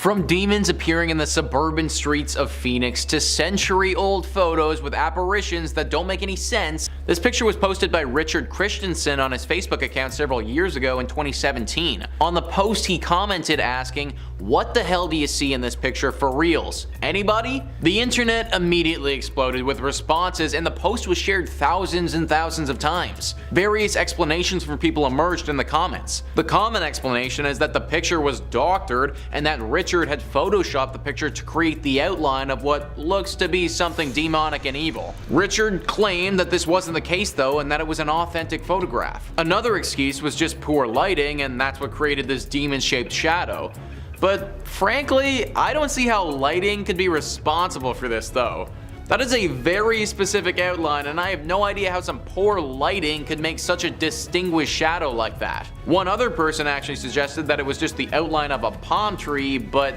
From demons appearing in the suburban streets of Phoenix to century-old photos with apparitions that don't make any sense, this picture was posted by Richard Christensen on his Facebook account several years ago in 2017. On the post, he commented asking, "What the hell do you see in this picture for reals? Anybody?" The internet immediately exploded with responses, and the post was shared thousands and thousands of times. Various explanations from people emerged in the comments. The common explanation is that the picture was doctored and that Richard had photoshopped the picture to create the outline of what looks to be something demonic and evil. Richard claimed that this wasn't the case though, and that it was an authentic photograph. Another excuse was just poor lighting, and that's what created this demon-shaped shadow. But frankly, I don't see how lighting could be responsible for this though. That is a very specific outline, and I have no idea how some poor lighting could make such a distinguished shadow like that. One other person actually suggested that it was just the outline of a palm tree, but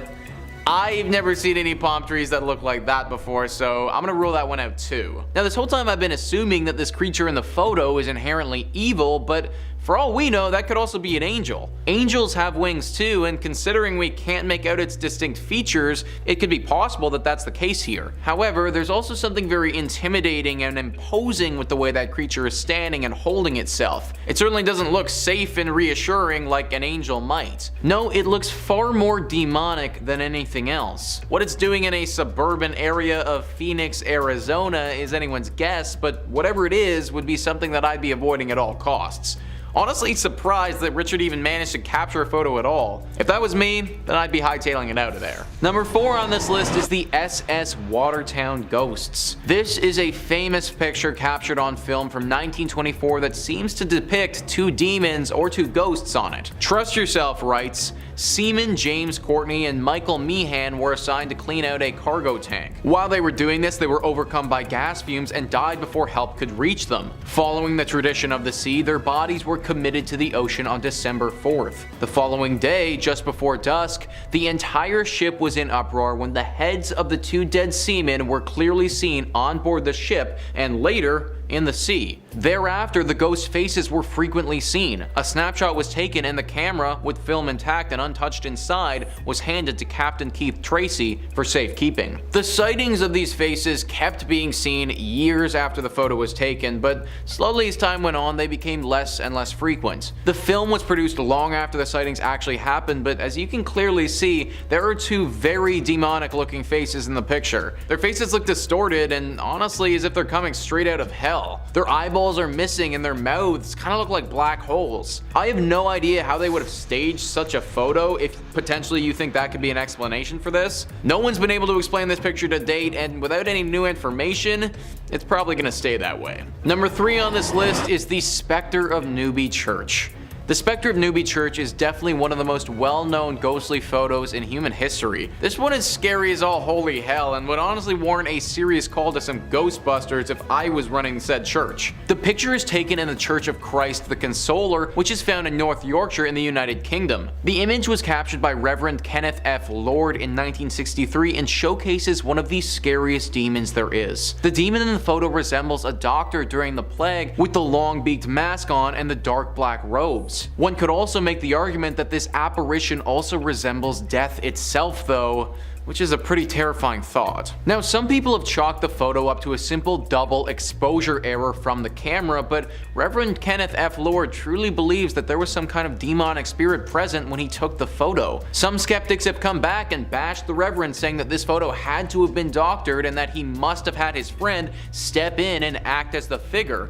I've never seen any palm trees that look like that before, so I'm gonna rule that one out too. Now, this whole time I've been assuming that this creature in the photo is inherently evil, but for all we know, that could also be an angel. Angels have wings too, and considering we can't make out its distinct features, it could be possible that that's the case here. However, there's also something very intimidating and imposing with the way that creature is standing and holding itself. It certainly doesn't look safe and reassuring like an angel might. No, it looks far more demonic than anything else. What it's doing in a suburban area of Phoenix, Arizona is anyone's guess, but whatever it is would be something that I'd be avoiding at all costs. Honestly surprised that Richard even managed to capture a photo at all. If that was me, then I'd be hightailing it out of there. Number 4 on this list is the SS Watertown Ghosts. This is a famous picture captured on film from 1924 that seems to depict 2 demons or 2 ghosts on it. Trust Yourself writes, Seaman James Courtney and Michael Meehan were assigned to clean out a cargo tank. While they were doing this, they were overcome by gas fumes and died before help could reach them. Following the tradition of the sea, their bodies were committed to the ocean on December 4th. The following day, just before dusk, the entire ship was in uproar when the heads of the 2 dead seamen were clearly seen on board the ship and later in the sea. Thereafter, the ghost faces were frequently seen. A snapshot was taken and the camera, with film intact and untouched inside, was handed to Captain Keith Tracy for safekeeping. The sightings of these faces kept being seen years after the photo was taken, but slowly as time went on, they became less and less frequent. The film was produced long after the sightings actually happened, but as you can clearly see, there are 2 very demonic looking faces in the picture. Their faces look distorted and honestly as if they're coming straight out of hell. Their eyeballs are missing and their mouths kind of look like black holes. I have no idea how they would have staged such a photo if potentially you think that could be an explanation for this. No one's been able to explain this picture to date, and without any new information, it's probably going to stay that way. Number 3 on this list is the Spectre of Newbie Church. The Spectre of Newbie Church is definitely one of the most well-known ghostly photos in human history. This one is scary as all holy hell and would honestly warrant a serious call to some Ghostbusters if I was running said church. The picture is taken in the Church of Christ the Consoler, which is found in North Yorkshire in the United Kingdom. The image was captured by Reverend Kenneth F. Lord in 1963 and showcases one of the scariest demons there is. The demon in the photo resembles a doctor during the plague with the long beaked mask on and the dark black robes. One could also make the argument that this apparition also resembles death itself though, which is a pretty terrifying thought. Now, some people have chalked the photo up to a simple double exposure error from the camera, but Reverend Kenneth F. Lord truly believes that there was some kind of demonic spirit present when he took the photo. Some skeptics have come back and bashed the Reverend, saying that this photo had to have been doctored and that he must have had his friend step in and act as the figure.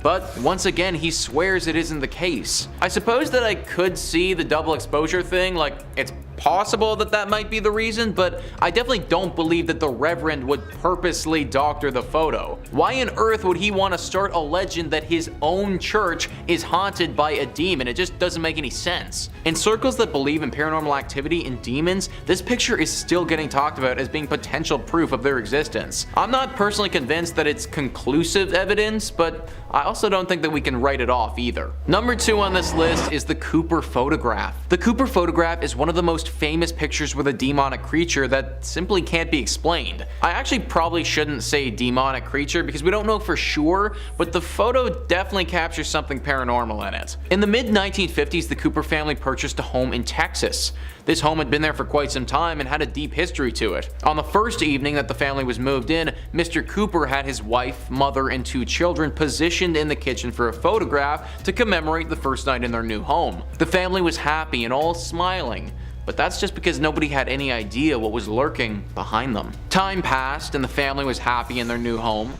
But once again, he swears it isn't the case. I suppose that I could see the double exposure thing, like it's possible that that might be the reason, but I definitely don't believe that the Reverend would purposely doctor the photo. Why on earth would he want to start a legend that his own church is haunted by a demon? It just doesn't make any sense. In circles that believe in paranormal activity and demons, this picture is still getting talked about as being potential proof of their existence. I'm not personally convinced that it's conclusive evidence, but I also don't think that we can write it off either. Number 2 on this list is the Cooper photograph. The Cooper photograph is one of the most famous pictures with a demonic creature that simply can't be explained. I actually probably shouldn't say demonic creature because we don't know for sure, but the photo definitely captures something paranormal in it. In the mid-1950s, the Cooper family purchased a home in Texas. This home had been there for quite some time and had a deep history to it. On the first evening that the family was moved in, Mr. Cooper had his wife, mother, and 2 children positioned in the kitchen for a photograph to commemorate the first night in their new home. The family was happy and all smiling, but that's just because nobody had any idea what was lurking behind them. Time passed and the family was happy in their new home.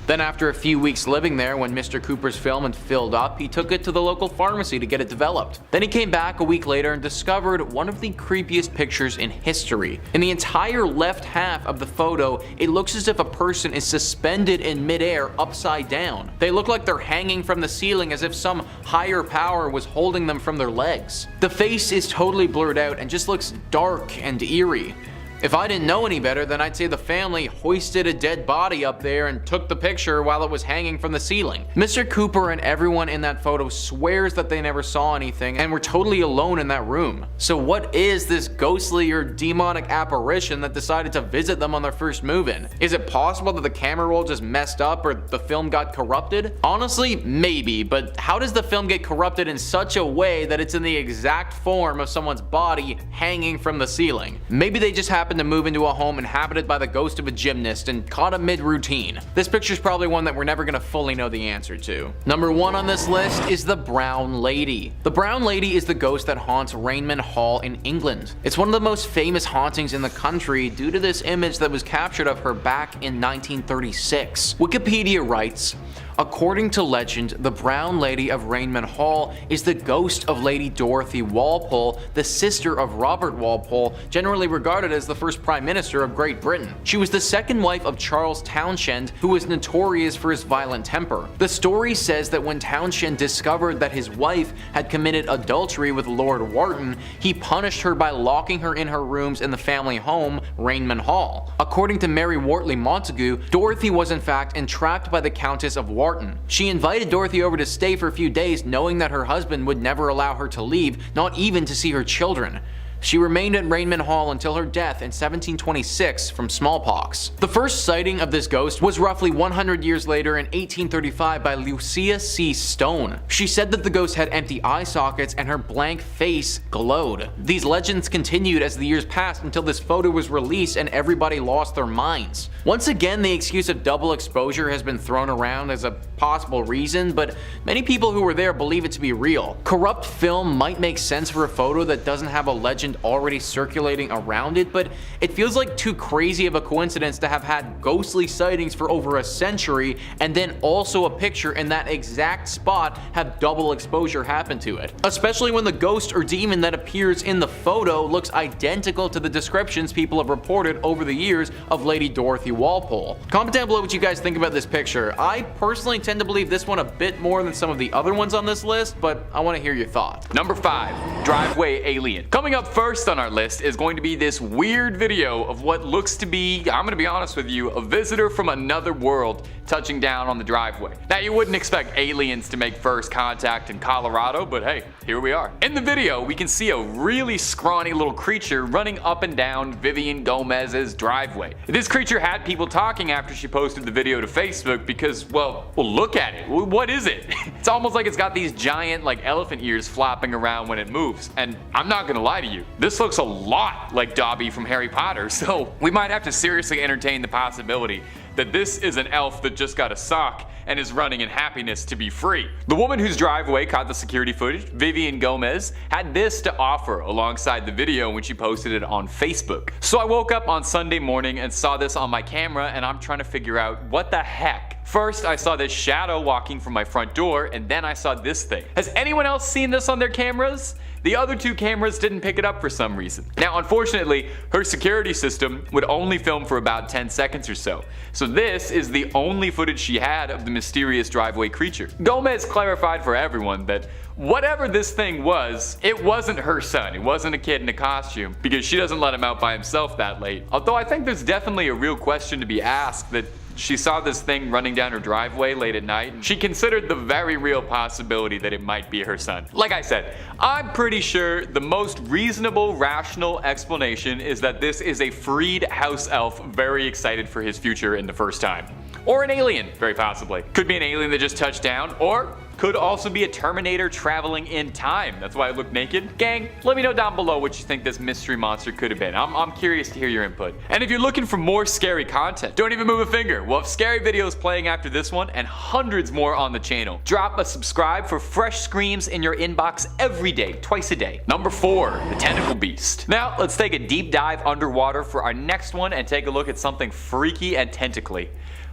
Then after a few weeks living there, when Mr. Cooper's film had filled up, he took it to the local pharmacy to get it developed. Then he came back a week later and discovered one of the creepiest pictures in history. In the entire left half of the photo, it looks as if a person is suspended in midair upside down. They look like they're hanging from the ceiling as if some higher power was holding them from their legs. The face is totally blurred out and just looks dark and eerie. If I didn't know any better, then I'd say the family hoisted a dead body up there and took the picture while it was hanging from the ceiling. Mr. Cooper and everyone in that photo swears that they never saw anything and were totally alone in that room. So what is this ghostly or demonic apparition that decided to visit them on their first move-in? Is it possible that the camera roll just messed up or the film got corrupted? Honestly, maybe, but how does the film get corrupted in such a way that it's in the exact form of someone's body hanging from the ceiling? Maybe they just happened to move into a home inhabited by the ghost of a gymnast and caught a mid-routine. This picture's probably one that we're never gonna fully know the answer to. Number 1 on this list is the Brown Lady. The Brown Lady is the ghost that haunts Rainman Hall in England. It's one of the most famous hauntings in the country due to this image that was captured of her back in 1936. Wikipedia writes, according to legend, the Brown Lady of Rainman Hall is the ghost of Lady Dorothy Walpole, the sister of Robert Walpole, generally regarded as the first Prime Minister of Great Britain. She was the second wife of Charles Townshend, who was notorious for his violent temper. The story says that when Townshend discovered that his wife had committed adultery with Lord Wharton, he punished her by locking her in her rooms in the family home, Rainman Hall. According to Mary Wortley Montagu, Dorothy was in fact entrapped by the Countess of Wharton. She invited Dorothy over to stay for a few days, knowing that her husband would never allow her to leave, not even to see her children. She remained at Rainman Hall until her death in 1726 from smallpox. The first sighting of this ghost was roughly 100 years later in 1835 by Lucia C. Stone. She said that the ghost had empty eye sockets and her blank face glowed. These legends continued as the years passed until this photo was released and everybody lost their minds. Once again, the excuse of double exposure has been thrown around as a possible reason, but many people who were there believe it to be real. Corrupt film might make sense for a photo that doesn't have a legend already circulating around it, but it feels like too crazy of a coincidence to have had ghostly sightings for over a century and then also a picture in that exact spot have double exposure happen to it. Especially when the ghost or demon that appears in the photo looks identical to the descriptions people have reported over the years of Lady Dorothy Walpole. Comment down below what you guys think about this picture. I personally tend to believe this one a bit more than some of the other ones on this list, but I want to hear your thoughts. Number 5, driveway alien. Coming up first on our list is going to be this weird video of what looks to be, I'm gonna be honest with you, a visitor from another world touching down on the driveway. Now, you wouldn't expect aliens to make first contact in Colorado, but hey, here we are. In the video, we can see a really scrawny little creature running up and down Vivian Gomez's driveway. This creature had people talking after she posted the video to Facebook because, well, look at it. What is it? It's almost like it's got these giant, like, elephant ears flopping around when it moves. And I'm not gonna lie to you, this looks a lot like Dobby from Harry Potter, so we might have to seriously entertain the possibility that this is an elf that just got a sock and is running in happiness to be free. The woman whose driveway caught the security footage, Vivian Gomez, had this to offer alongside the video when she posted it on Facebook. So I woke up on Sunday morning and saw this on my camera, and I'm trying to figure out what the heck. First, I saw this shadow walking from my front door, and then I saw this thing. Has anyone else seen this on their cameras? The other 2 cameras didn't pick it up for some reason. Now, unfortunately, her security system would only film for about 10 seconds or so. So this is the only footage she had of the mysterious driveway creature. Gomez clarified for everyone that whatever this thing was, it wasn't her son. It wasn't a kid in a costume, because she doesn't let him out by himself that late. Although I think there's definitely a real question to be asked that She saw this thing running down her driveway late at night, and she considered the very real possibility that it might be her son. Like I said, I'm pretty sure the most reasonable, rational explanation is that this is a freed house elf very excited for his future in the first time. Or an alien, very possibly. Could be an alien that just touched down, or could also be a Terminator traveling in time. That's why it looked naked. Gang, let me know down below what you think this mystery monster could have been. I'm curious to hear your input. And if you're looking for more scary content, don't even move a finger. We'll have scary videos playing after this one and hundreds more on the channel. Drop a subscribe for fresh screams in your inbox every day, twice a day. Number 4, the Tentacle Beast. Now, let's take a deep dive underwater for our next one and take a look at something freaky and tentacly.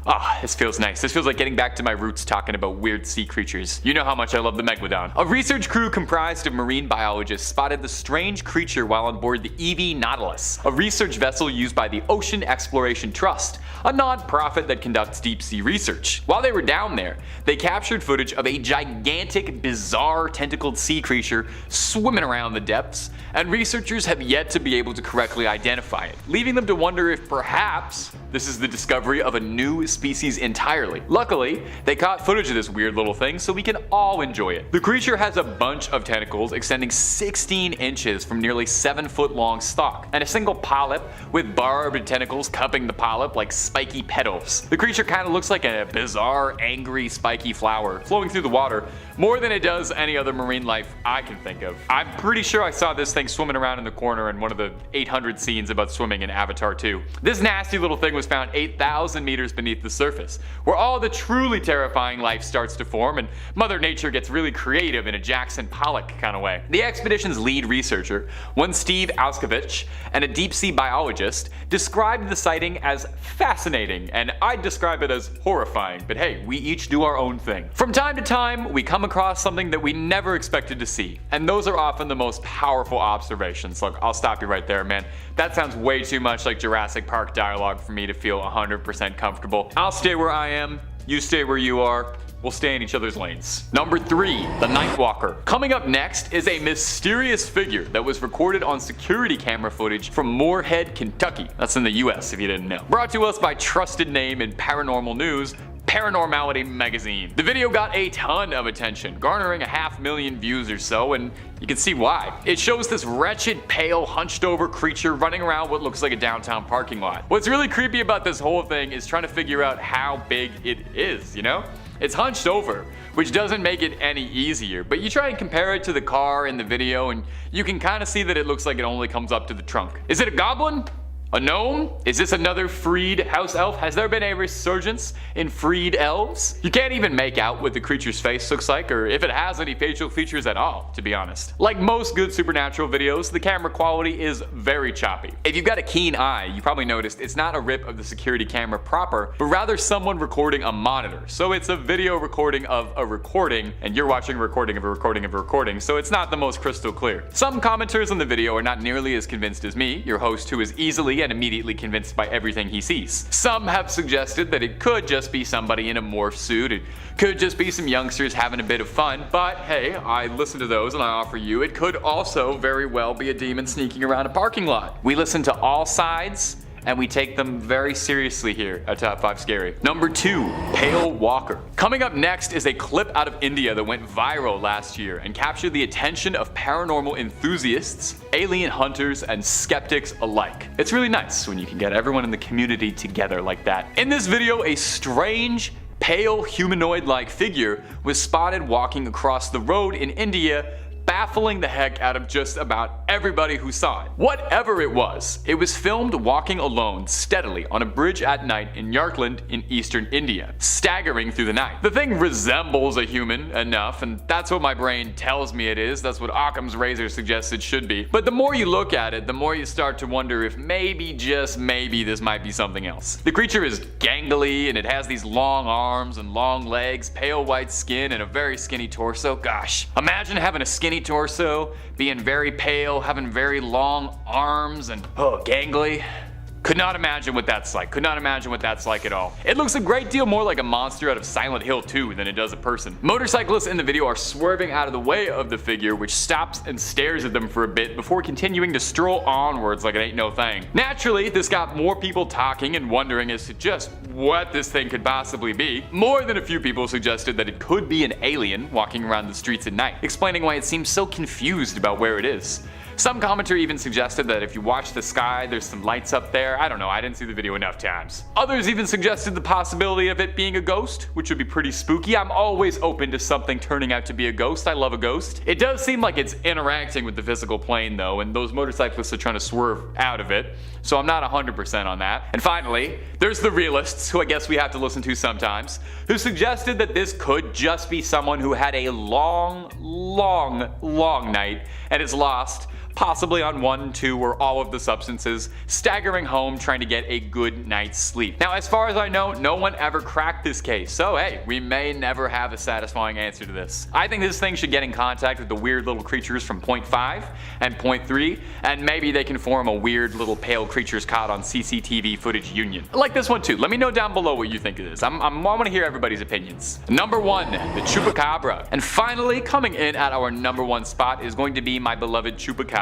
Ah, this feels nice. This feels like getting back to my roots talking about weird sea creatures. You know how much I love the Megalodon. A research crew comprised of marine biologists spotted the strange creature while on board the EV Nautilus, a research vessel used by the Ocean Exploration Trust, a non-profit that conducts deep sea research. While they were down there, they captured footage of a gigantic, bizarre tentacled sea creature swimming around the depths, and researchers have yet to be able to correctly identify it, leaving them to wonder if perhaps this is the discovery of a new species entirely. Luckily, they caught footage of this weird little thing so we can all enjoy it. The creature has a bunch of tentacles extending 16 inches from nearly 7-foot long stalk, and a single polyp with barbed tentacles cupping the polyp like spiky petals. The creature kind of looks like a bizarre, angry, spiky flower flowing through the water more than it does any other marine life I can think of. I'm pretty sure I saw this thing swimming around in the corner in one of the 800 scenes about swimming in Avatar 2. This nasty little thing was found 8,000 meters beneath the surface, where all the truly terrifying life starts to form and Mother Nature gets really creative in a Jackson Pollock kind of way. The expedition's lead researcher, one Steve Auskovich, and a deep sea biologist, described the sighting as fascinating, and I'd describe it as horrifying, but hey, we each do our own thing. From time to time, we come across something that we never expected to see, and those are often the most powerful observations. Look, I'll stop you right there, man. That sounds way too much like Jurassic Park dialogue for me to feel 100% comfortable. I'll stay where I am, you stay where you are. We'll stay in each other's lanes. Number 3, the Nightwalker. Coming up next is a mysterious figure that was recorded on security camera footage from Moorhead, Kentucky. That's in the US if you didn't know. Brought to us by trusted name in paranormal news, Paranormality magazine. The video got a ton of attention, garnering 500,000 views or so, and you can see why. It shows this wretched, pale, hunched over creature running around what looks like a downtown parking lot. What's really creepy about this whole thing is trying to figure out how big it is, you know? It's hunched over, which doesn't make it any easier, but you try and compare it to the car in the video and you can kind of see that it looks like it only comes up to the trunk. Is it a goblin? A gnome? Is this another freed house elf? Has there been a resurgence in freed elves? You can't even make out what the creature's face looks like, or if it has any facial features at all, to be honest. Like most good supernatural videos, the camera quality is very choppy. If you've got a keen eye, you probably noticed it's not a rip of the security camera proper, but rather someone recording a monitor. So it's a video recording of a recording, and you're watching a recording of a recording of a recording, so it's not the most crystal clear. Some commenters on the video are not nearly as convinced as me, your host, who is easily and immediately convinced by everything he sees. Some have suggested that it could just be somebody in a morph suit, it could just be some youngsters having a bit of fun, but hey, I listen to those and I offer you, it could also very well be a demon sneaking around a parking lot. We listen to all sides, and we take them very seriously here at Top 5 Scary. Number 2, Pale Walker. Coming up next is a clip out of India that went viral last year and captured the attention of paranormal enthusiasts, alien hunters, and skeptics alike. It's really nice when you can get everyone in the community together like that. In this video, a strange, pale humanoid-like figure was spotted walking across the road in India, baffling the heck out of just about everybody who saw it. Whatever it was filmed walking alone steadily on a bridge at night in Yarkand in eastern India, staggering through the night. The thing resembles a human enough, and that's what my brain tells me it is. That's what Occam's razor suggests it should be. But the more you look at it, the more you start to wonder if maybe, just maybe, this might be something else. The creature is gangly, and it has these long arms and long legs, pale white skin, and a very skinny torso. Gosh, imagine having a skinny torso, being very pale, having very long arms, and gangly. Could not imagine what that's like. Could not imagine what that's like at all. It looks a great deal more like a monster out of Silent Hill 2 than it does a person. Motorcyclists in the video are swerving out of the way of the figure, which stops and stares at them for a bit before continuing to stroll onwards like it ain't no thing. Naturally, this got more people talking and wondering as to just what this thing could possibly be. More than a few people suggested that it could be an alien walking around the streets at night, explaining why it seems so confused about where it is. Some commenter even suggested that if you watch the sky, there's some lights up there. I don't know, I didn't see the video enough times. Others even suggested the possibility of it being a ghost, which would be pretty spooky. I'm always open to something turning out to be a ghost. I love a ghost. It does seem like it's interacting with the physical plane though, and those motorcyclists are trying to swerve out of it, so I'm not 100% on that. And finally, there's the realists, who I guess we have to listen to sometimes, who suggested that this could just be someone who had a long night and is lost, possibly on 1, 2, or all of the substances, staggering home trying to get a good night's sleep. Now, as far as I know, no one ever cracked this case, so hey, we may never have a satisfying answer to this. I think this thing should get in contact with the weird little creatures from Point 5 and Point 3, and maybe they can form a weird little pale creatures caught on CCTV footage union. I like this one too. Let me know down below what you think of this. I want to hear everybody's opinions. Number 1, the Chupacabra. And finally, coming in at our number 1 spot is going to be my beloved Chupacabra.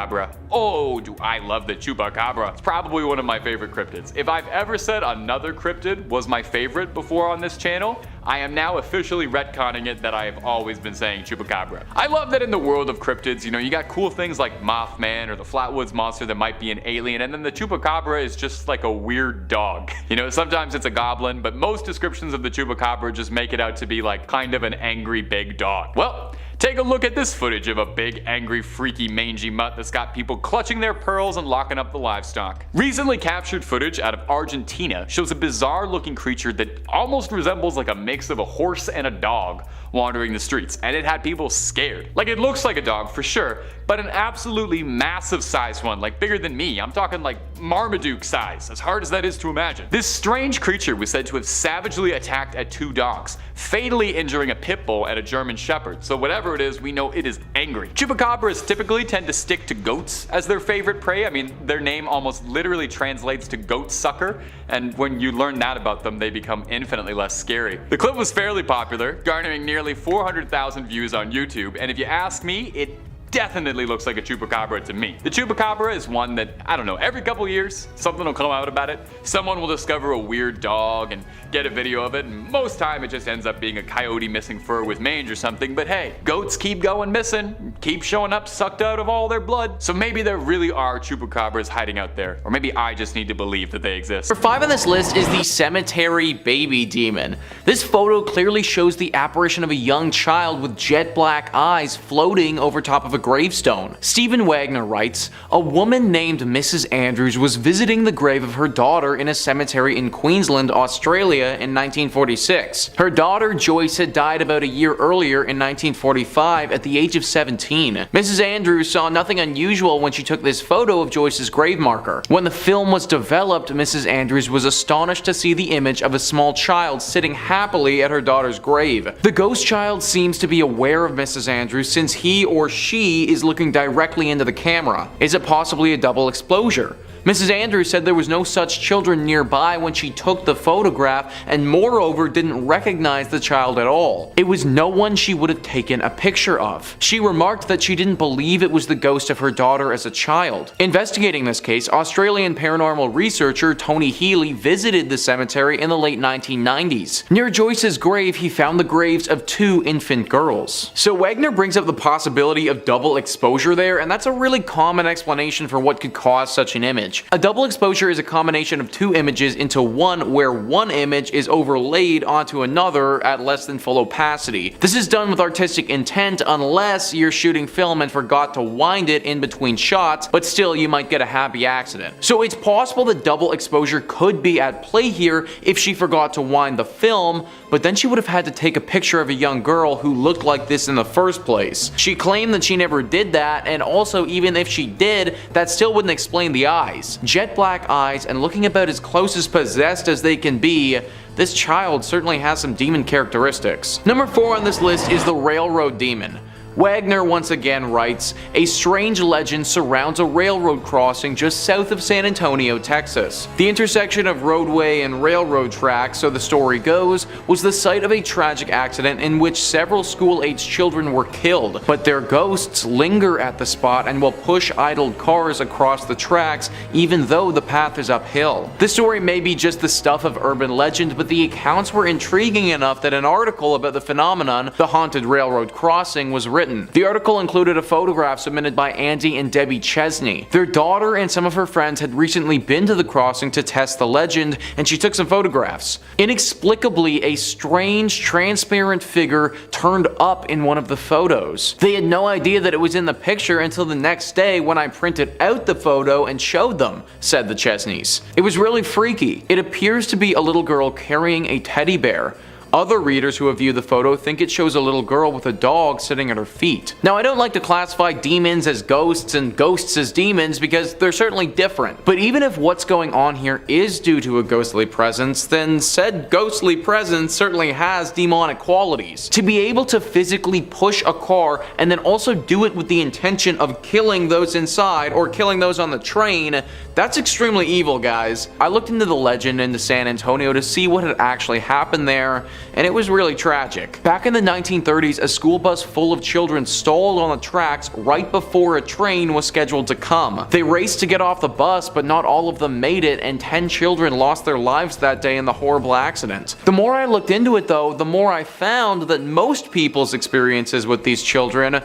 Oh, do I love the Chupacabra. It's probably one of my favorite cryptids. If I've ever said another cryptid was my favorite before on this channel, I am now officially retconning it that I have always been saying Chupacabra. I love that in the world of cryptids, you got cool things like Mothman or the Flatwoods Monster that might be an alien, and then the Chupacabra is just like a weird dog. Sometimes it's a goblin, but most descriptions of the Chupacabra just make it out to be like kind of an angry big dog. Well, take a look at this footage of a big, angry, freaky, mangy mutt that's got people clutching their pearls and locking up the livestock. Recently captured footage out of Argentina shows a bizarre looking creature that almost resembles like a mix of a horse and a dog wandering the streets, and it had people scared. Like, it looks like a dog for sure, but an absolutely massive sized one, like bigger than me. I'm talking like Marmaduke size, as hard as that is to imagine. This strange creature was said to have savagely attacked at 2 dogs, fatally injuring a pit bull and a German shepherd, so whatever it is, we know it is angry. Chupacabras typically tend to stick to goats as their favorite prey. I mean, their name almost literally translates to goat sucker, and when you learn that about them, they become infinitely less scary. The clip was fairly popular, garnering nearly 400,000 views on YouTube, and if you ask me, it definitely looks like a Chupacabra to me. The Chupacabra is one that, I don't know, every couple years something will come out about it. Someone will discover a weird dog and get a video of it, and most time it just ends up being a coyote missing fur with mange or something, but hey, goats keep going missing, keep showing up sucked out of all their blood, so maybe there really are Chupacabras hiding out there, or maybe I just need to believe that they exist. Number 5 on this list is the cemetery baby demon. This photo clearly shows the apparition of a young child with jet black eyes floating over top of a gravestone. Stephen Wagner writes, "A woman named Mrs. Andrews was visiting the grave of her daughter in a cemetery in Queensland, Australia in 1946. Her daughter Joyce had died about a year earlier in 1945 at the age of 17. Mrs. Andrews saw nothing unusual when she took this photo of Joyce's grave marker. When the film was developed, Mrs. Andrews was astonished to see the image of a small child sitting happily at her daughter's grave. The ghost child seems to be aware of Mrs. Andrews since he or she is looking directly into the camera. Is it possibly a double exposure? Mrs. Andrews said there was no such children nearby when she took the photograph, and moreover didn't recognize the child at all. It was no one she would have taken a picture of. She remarked that she didn't believe it was the ghost of her daughter as a child." Investigating this case, Australian paranormal researcher Tony Healy visited the cemetery in the late 1990s. Near Joyce's grave, he found the graves of 2 infant girls. So Wagner brings up the possibility of double exposure there, and that's a really common explanation for what could cause such an image. A double exposure is a combination of 2 images into one, where one image is overlaid onto another at less than full opacity. This is done with artistic intent unless you're shooting film and forgot to wind it in between shots, but still you might get a happy accident. So it's possible that double exposure could be at play here if she forgot to wind the film, but then she would have had to take a picture of a young girl who looked like this in the first place. She claimed that she never did that, and also even if she did, that still wouldn't explain the eyes. Jet black eyes and looking about as close as possessed as they can be, this child certainly has some demon characteristics. Number 4 on this list is the railroad demon. Wagner once again writes, "A strange legend surrounds a railroad crossing just south of San Antonio, Texas. The intersection of roadway and railroad tracks, so the story goes, was the site of a tragic accident in which several school-aged children were killed, but their ghosts linger at the spot and will push idled cars across the tracks even though the path is uphill." This story may be just the stuff of urban legend, but the accounts were intriguing enough that an article about the phenomenon, the haunted railroad crossing, was written. The article included a photograph submitted by Andy and Debbie Chesney. Their daughter and some of her friends had recently been to the crossing to test the legend, and she took some photographs. Inexplicably, a strange, transparent figure turned up in one of the photos. They had no idea that it was in the picture until the next day when I printed out the photo and showed them, said the Chesneys. It was really freaky. It appears to be a little girl carrying a teddy bear. Other readers who have viewed the photo think it shows a little girl with a dog sitting at her feet. Now, I don't like to classify demons as ghosts and ghosts as demons because they're certainly different. But even if what's going on here is due to a ghostly presence, then said ghostly presence certainly has demonic qualities. To be able to physically push a car and then also do it with the intention of killing those inside or killing those on the train, that's extremely evil, guys. I looked into the legend into San Antonio to see what had actually happened there, and it was really tragic. Back in the 1930s, a school bus full of children stalled on the tracks right before a train was scheduled to come. They raced to get off the bus, but not all of them made it, and 10 children lost their lives that day in the horrible accident. The more I looked into it though, the more I found that most people's experiences with these children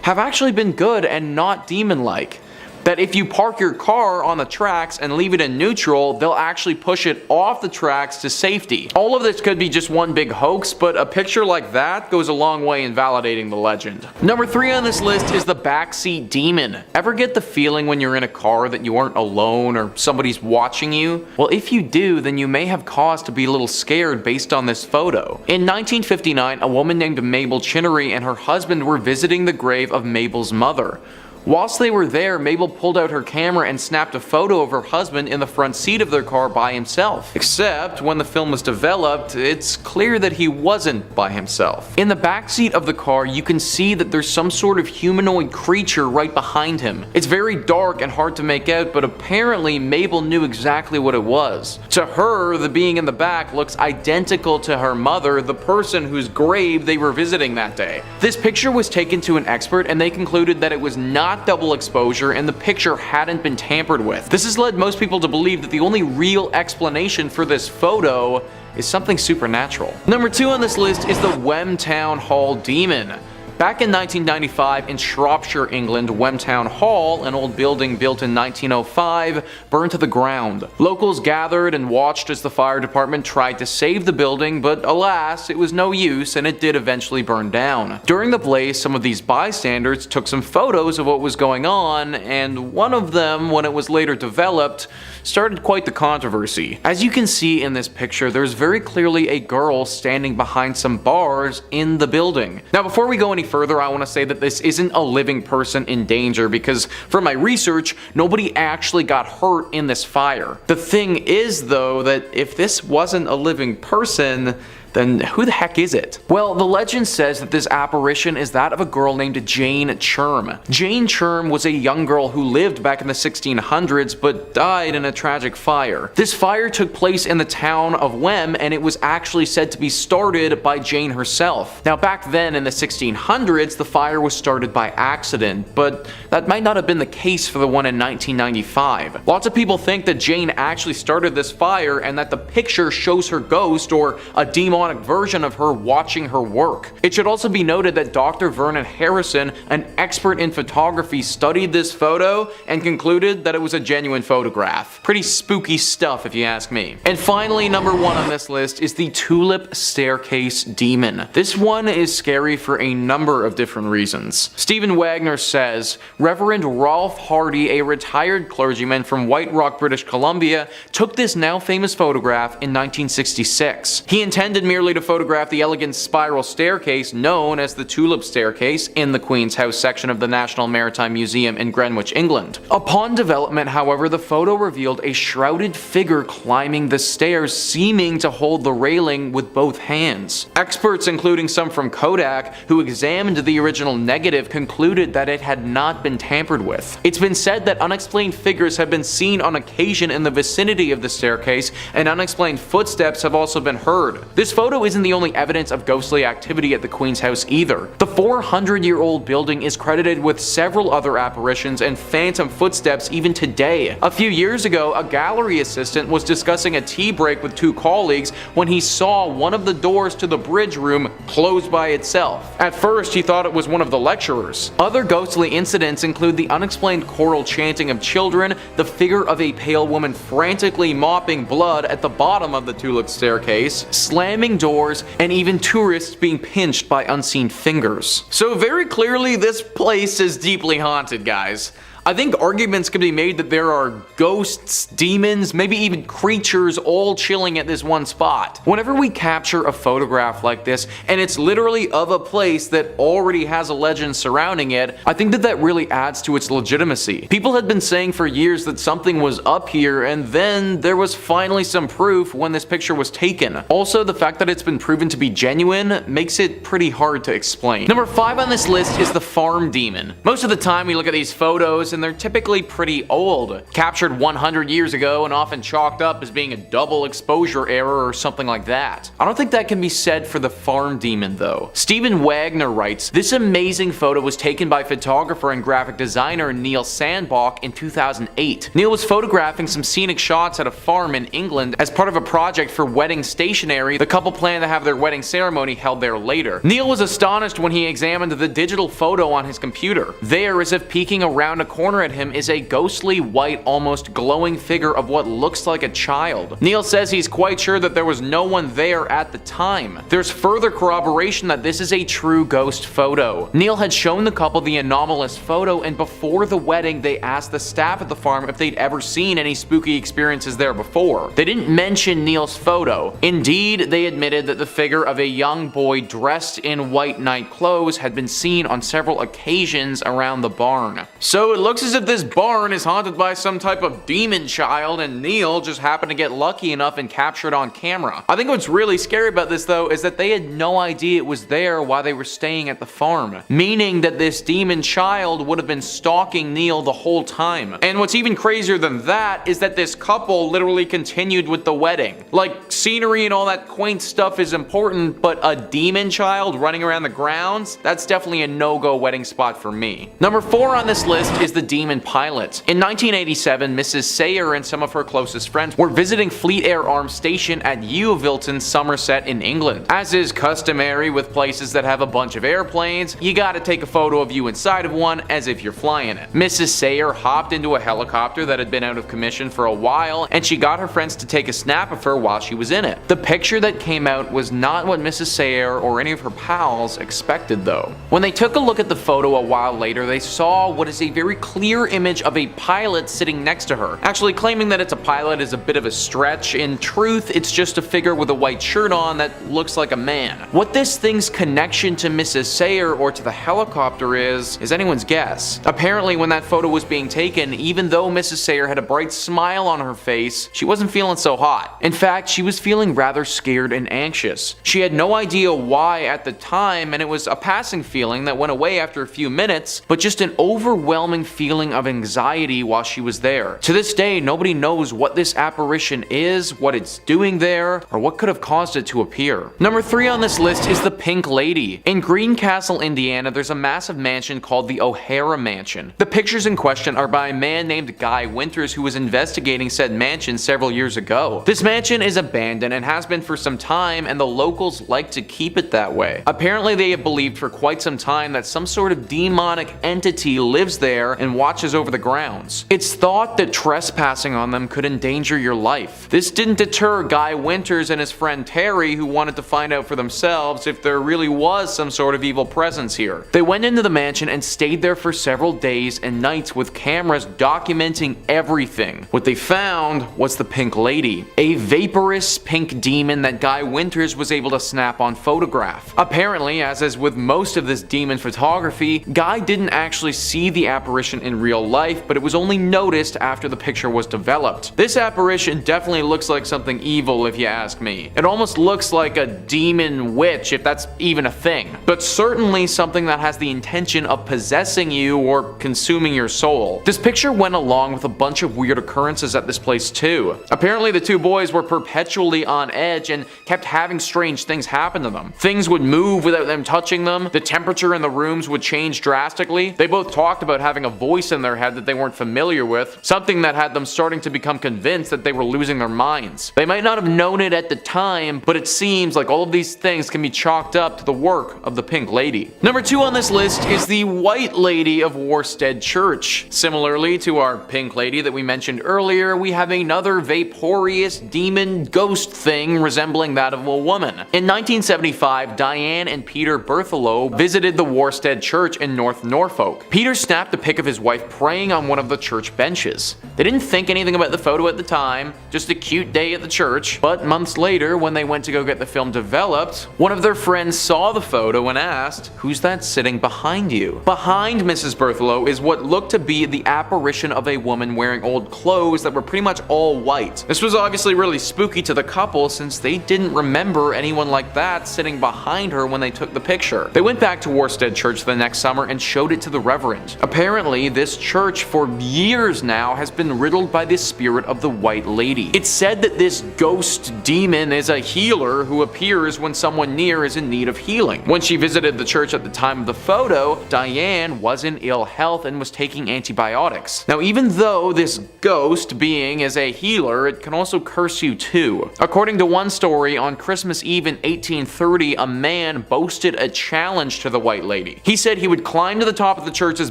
have actually been good and not demon-like. That if you park your car on the tracks and leave it in neutral, they'll actually push it off the tracks to safety. All of this could be just one big hoax, but a picture like that goes a long way in validating the legend. Number 3 on this list is the backseat demon. Ever get the feeling when you're in a car that you aren't alone or somebody's watching you? Well, if you do, then you may have cause to be a little scared based on this photo. In 1959, a woman named Mabel Chinnery and her husband were visiting the grave of Mabel's mother. Whilst they were there, Mabel pulled out her camera and snapped a photo of her husband in the front seat of their car by himself. Except, when the film was developed, it's clear that he wasn't by himself. In the backseat of the car, you can see that there's some sort of humanoid creature right behind him. It's very dark and hard to make out, but apparently Mabel knew exactly what it was. To her, the being in the back looks identical to her mother, the person whose grave they were visiting that day. This picture was taken to an expert and they concluded that it was not double exposure and the picture hadn't been tampered with. This has led most people to believe that the only real explanation for this photo is something supernatural. Number 2 on this list is the Wem Town Hall demon. Back in 1995 in Shropshire, England, Wem Town Hall, an old building built in 1905, burned to the ground. Locals gathered and watched as the fire department tried to save the building, but alas, it was no use and it did eventually burn down. During the blaze, some of these bystanders took some photos of what was going on, and one of them, when it was later developed, started quite the controversy. As you can see in this picture, there's very clearly a girl standing behind some bars in the building. Now, before we go any further, I want to say that this isn't a living person in danger because from my research, nobody actually got hurt in this fire. The thing is though that if this wasn't a living person, then who the heck is it? Well, the legend says that this apparition is that of a girl named Jane Churm. Jane Churm was a young girl who lived back in the 1600s but died in a tragic fire. This fire took place in the town of Wem and it was actually said to be started by Jane herself. Now back then in the 1600s, the fire was started by accident, but that might not have been the case for the one in 1995. Lots of people think that Jane actually started this fire and that the picture shows her ghost or a demonic version of her watching her work. It should also be noted that Dr. Vernon Harrison, an expert in photography, studied this photo and concluded that it was a genuine photograph. Pretty spooky stuff if you ask me. And finally, number 1 on this list is the Tulip Staircase Demon. This one is scary for a number of different reasons. Stephen Wagner says, Reverend Rolf Hardy, a retired clergyman from White Rock, British Columbia, took this now famous photograph in 1966. He intended merely to photograph the elegant spiral staircase known as the Tulip staircase in the Queen's House section of the National Maritime Museum in Greenwich, England. Upon development, however, the photo revealed a shrouded figure climbing the stairs, seeming to hold the railing with both hands. Experts, including some from Kodak, who examined the original negative, concluded that it had not been tampered with. It's been said that unexplained figures have been seen on occasion in the vicinity of the staircase, and unexplained footsteps have also been heard. This photo isn't the only evidence of ghostly activity at the Queen's House either. The 400-year-old building is credited with several other apparitions and phantom footsteps even today. A few years ago, a gallery assistant was discussing a tea break with two colleagues when he saw one of the doors to the bridge room close by itself. At first, he thought it was one of the lecturers. Other ghostly incidents include the unexplained choral chanting of children, the figure of a pale woman frantically mopping blood at the bottom of the Tulip staircase, slamming doors, and even tourists being pinched by unseen fingers. So very clearly, this place is deeply haunted, guys. I think arguments can be made that there are ghosts, demons, maybe even creatures all chilling at this one spot. Whenever we capture a photograph like this, and it's literally of a place that already has a legend surrounding it, I think that really adds to its legitimacy. People had been saying for years that something was up here, and then there was finally some proof when this picture was taken. Also, the fact that it's been proven to be genuine makes it pretty hard to explain. Number 5 on this list is the farm demon. Most of the time we look at these photos and they're typically pretty old, captured 100 years ago and often chalked up as being a double exposure error or something like that. I don't think that can be said for the farm demon though. Stephen Wagner writes, "This amazing photo was taken by photographer and graphic designer Neil Sandbach in 2008. Neil was photographing some scenic shots at a farm in England as part of a project for wedding stationery. The couple planned to have their wedding ceremony held there later. Neil was astonished when he examined the digital photo on his computer. There, as if peeking around a corner at him, is a ghostly white, almost glowing figure of what looks like a child. Neil says he's quite sure that there was no one there at the time. There's further corroboration that this is a true ghost photo. Neil had shown the couple the anomalous photo, and before the wedding they asked the staff at the farm if they'd ever seen any spooky experiences there before. They didn't mention Neil's photo. Indeed, they admitted that the figure of a young boy dressed in white night clothes had been seen on several occasions around the barn. So it looks as if this barn is haunted by some type of demon child, and Neil just happened to get lucky enough and capture it on camera. I think what's really scary about this though is that they had no idea it was there while they were staying at the farm, meaning that this demon child would have been stalking Neil the whole time. And what's even crazier than that is that this couple literally continued with the wedding. Like, scenery and all that quaint stuff is important, but a demon child running around the grounds? That's definitely a no-go wedding spot for me. Number 4 on this list is the demon pilot. In 1987, Mrs. Sayer and some of her closest friends were visiting Fleet Air Arms Station at Yeovilton, Somerset in England. As is customary with places that have a bunch of airplanes, you gotta take a photo of you inside of one as if you're flying it. Mrs. Sayer hopped into a helicopter that had been out of commission for a while, and she got her friends to take a snap of her while she was in it. The picture that came out was not what Mrs. Sayer or any of her pals expected though. When they took a look at the photo a while later, they saw what is a very clear image of a pilot sitting next to her. Actually, claiming that it's a pilot is a bit of a stretch. In truth, it's just a figure with a white shirt on that looks like a man. What this thing's connection to Mrs. Sayer or to the helicopter is anyone's guess. Apparently, when that photo was being taken, even though Mrs. Sayer had a bright smile on her face, she wasn't feeling so hot. In fact, she was feeling rather scared and anxious. She had no idea why at the time, and it was a passing feeling that went away after a few minutes, but just an overwhelming feeling of anxiety while she was there. To this day, nobody knows what this apparition is, what it's doing there, or what could have caused it to appear. Number 3 on this list is the Pink Lady. In Greencastle, Indiana, there's a massive mansion called the O'Hara Mansion. The pictures in question are by a man named Guy Winters who was investigating said mansion several years ago. This mansion is abandoned and has been for some time, and the locals like to keep it that way. Apparently, they have believed for quite some time that some sort of demonic entity lives there and and watches over the grounds. It's thought that trespassing on them could endanger your life. This didn't deter Guy Winters and his friend Terry, who wanted to find out for themselves if there really was some sort of evil presence here. They went into the mansion and stayed there for several days and nights with cameras documenting everything. What they found was the Pink Lady, a vaporous pink demon that Guy Winters was able to snap on photograph. Apparently, as is with most of this demon photography, Guy didn't actually see the apparition in real life, but it was only noticed after the picture was developed. This apparition definitely looks like something evil if you ask me. It almost looks like a demon witch, if that's even a thing, but certainly something that has the intention of possessing you or consuming your soul. This picture went along with a bunch of weird occurrences at this place too. Apparently the two boys were perpetually on edge and kept having strange things happen to them. Things would move without them touching them, the temperature in the rooms would change drastically. They both talked about having a voice in their head that they weren't familiar with, something that had them starting to become convinced that they were losing their minds. They might not have known it at the time, but it seems like all of these things can be chalked up to the work of the Pink Lady. Number 2 on this list is the White Lady of Worstead Church. Similarly to our Pink Lady that we mentioned earlier, we have another vaporous demon ghost thing resembling that of a woman. In 1975, Diane and Peter Berthelot visited the Worstead Church in North Norfolk. Peter snapped a pic of his wife praying on one of the church benches. They didn't think anything about the photo at the time, just a cute day at the church, but months later when they went to go get the film developed, one of their friends saw the photo and asked, "Who's that sitting behind you?" Behind Mrs. Berthelot is what looked to be the apparition of a woman wearing old clothes that were pretty much all white. This was obviously really spooky to the couple since they didn't remember anyone like that sitting behind her when they took the picture. They went back to Worstead Church the next summer and showed it to the Reverend. Apparently, this church for years now has been riddled by the spirit of the White Lady. It's said that this ghost demon is a healer who appears when someone near is in need of healing. When she visited the church at the time of the photo, Diane was in ill health and was taking antibiotics. Now, even though this ghost being is a healer, it can also curse you too. According to one story, on Christmas Eve in 1830, a man boasted a challenge to the White Lady. He said he would climb to the top of the church's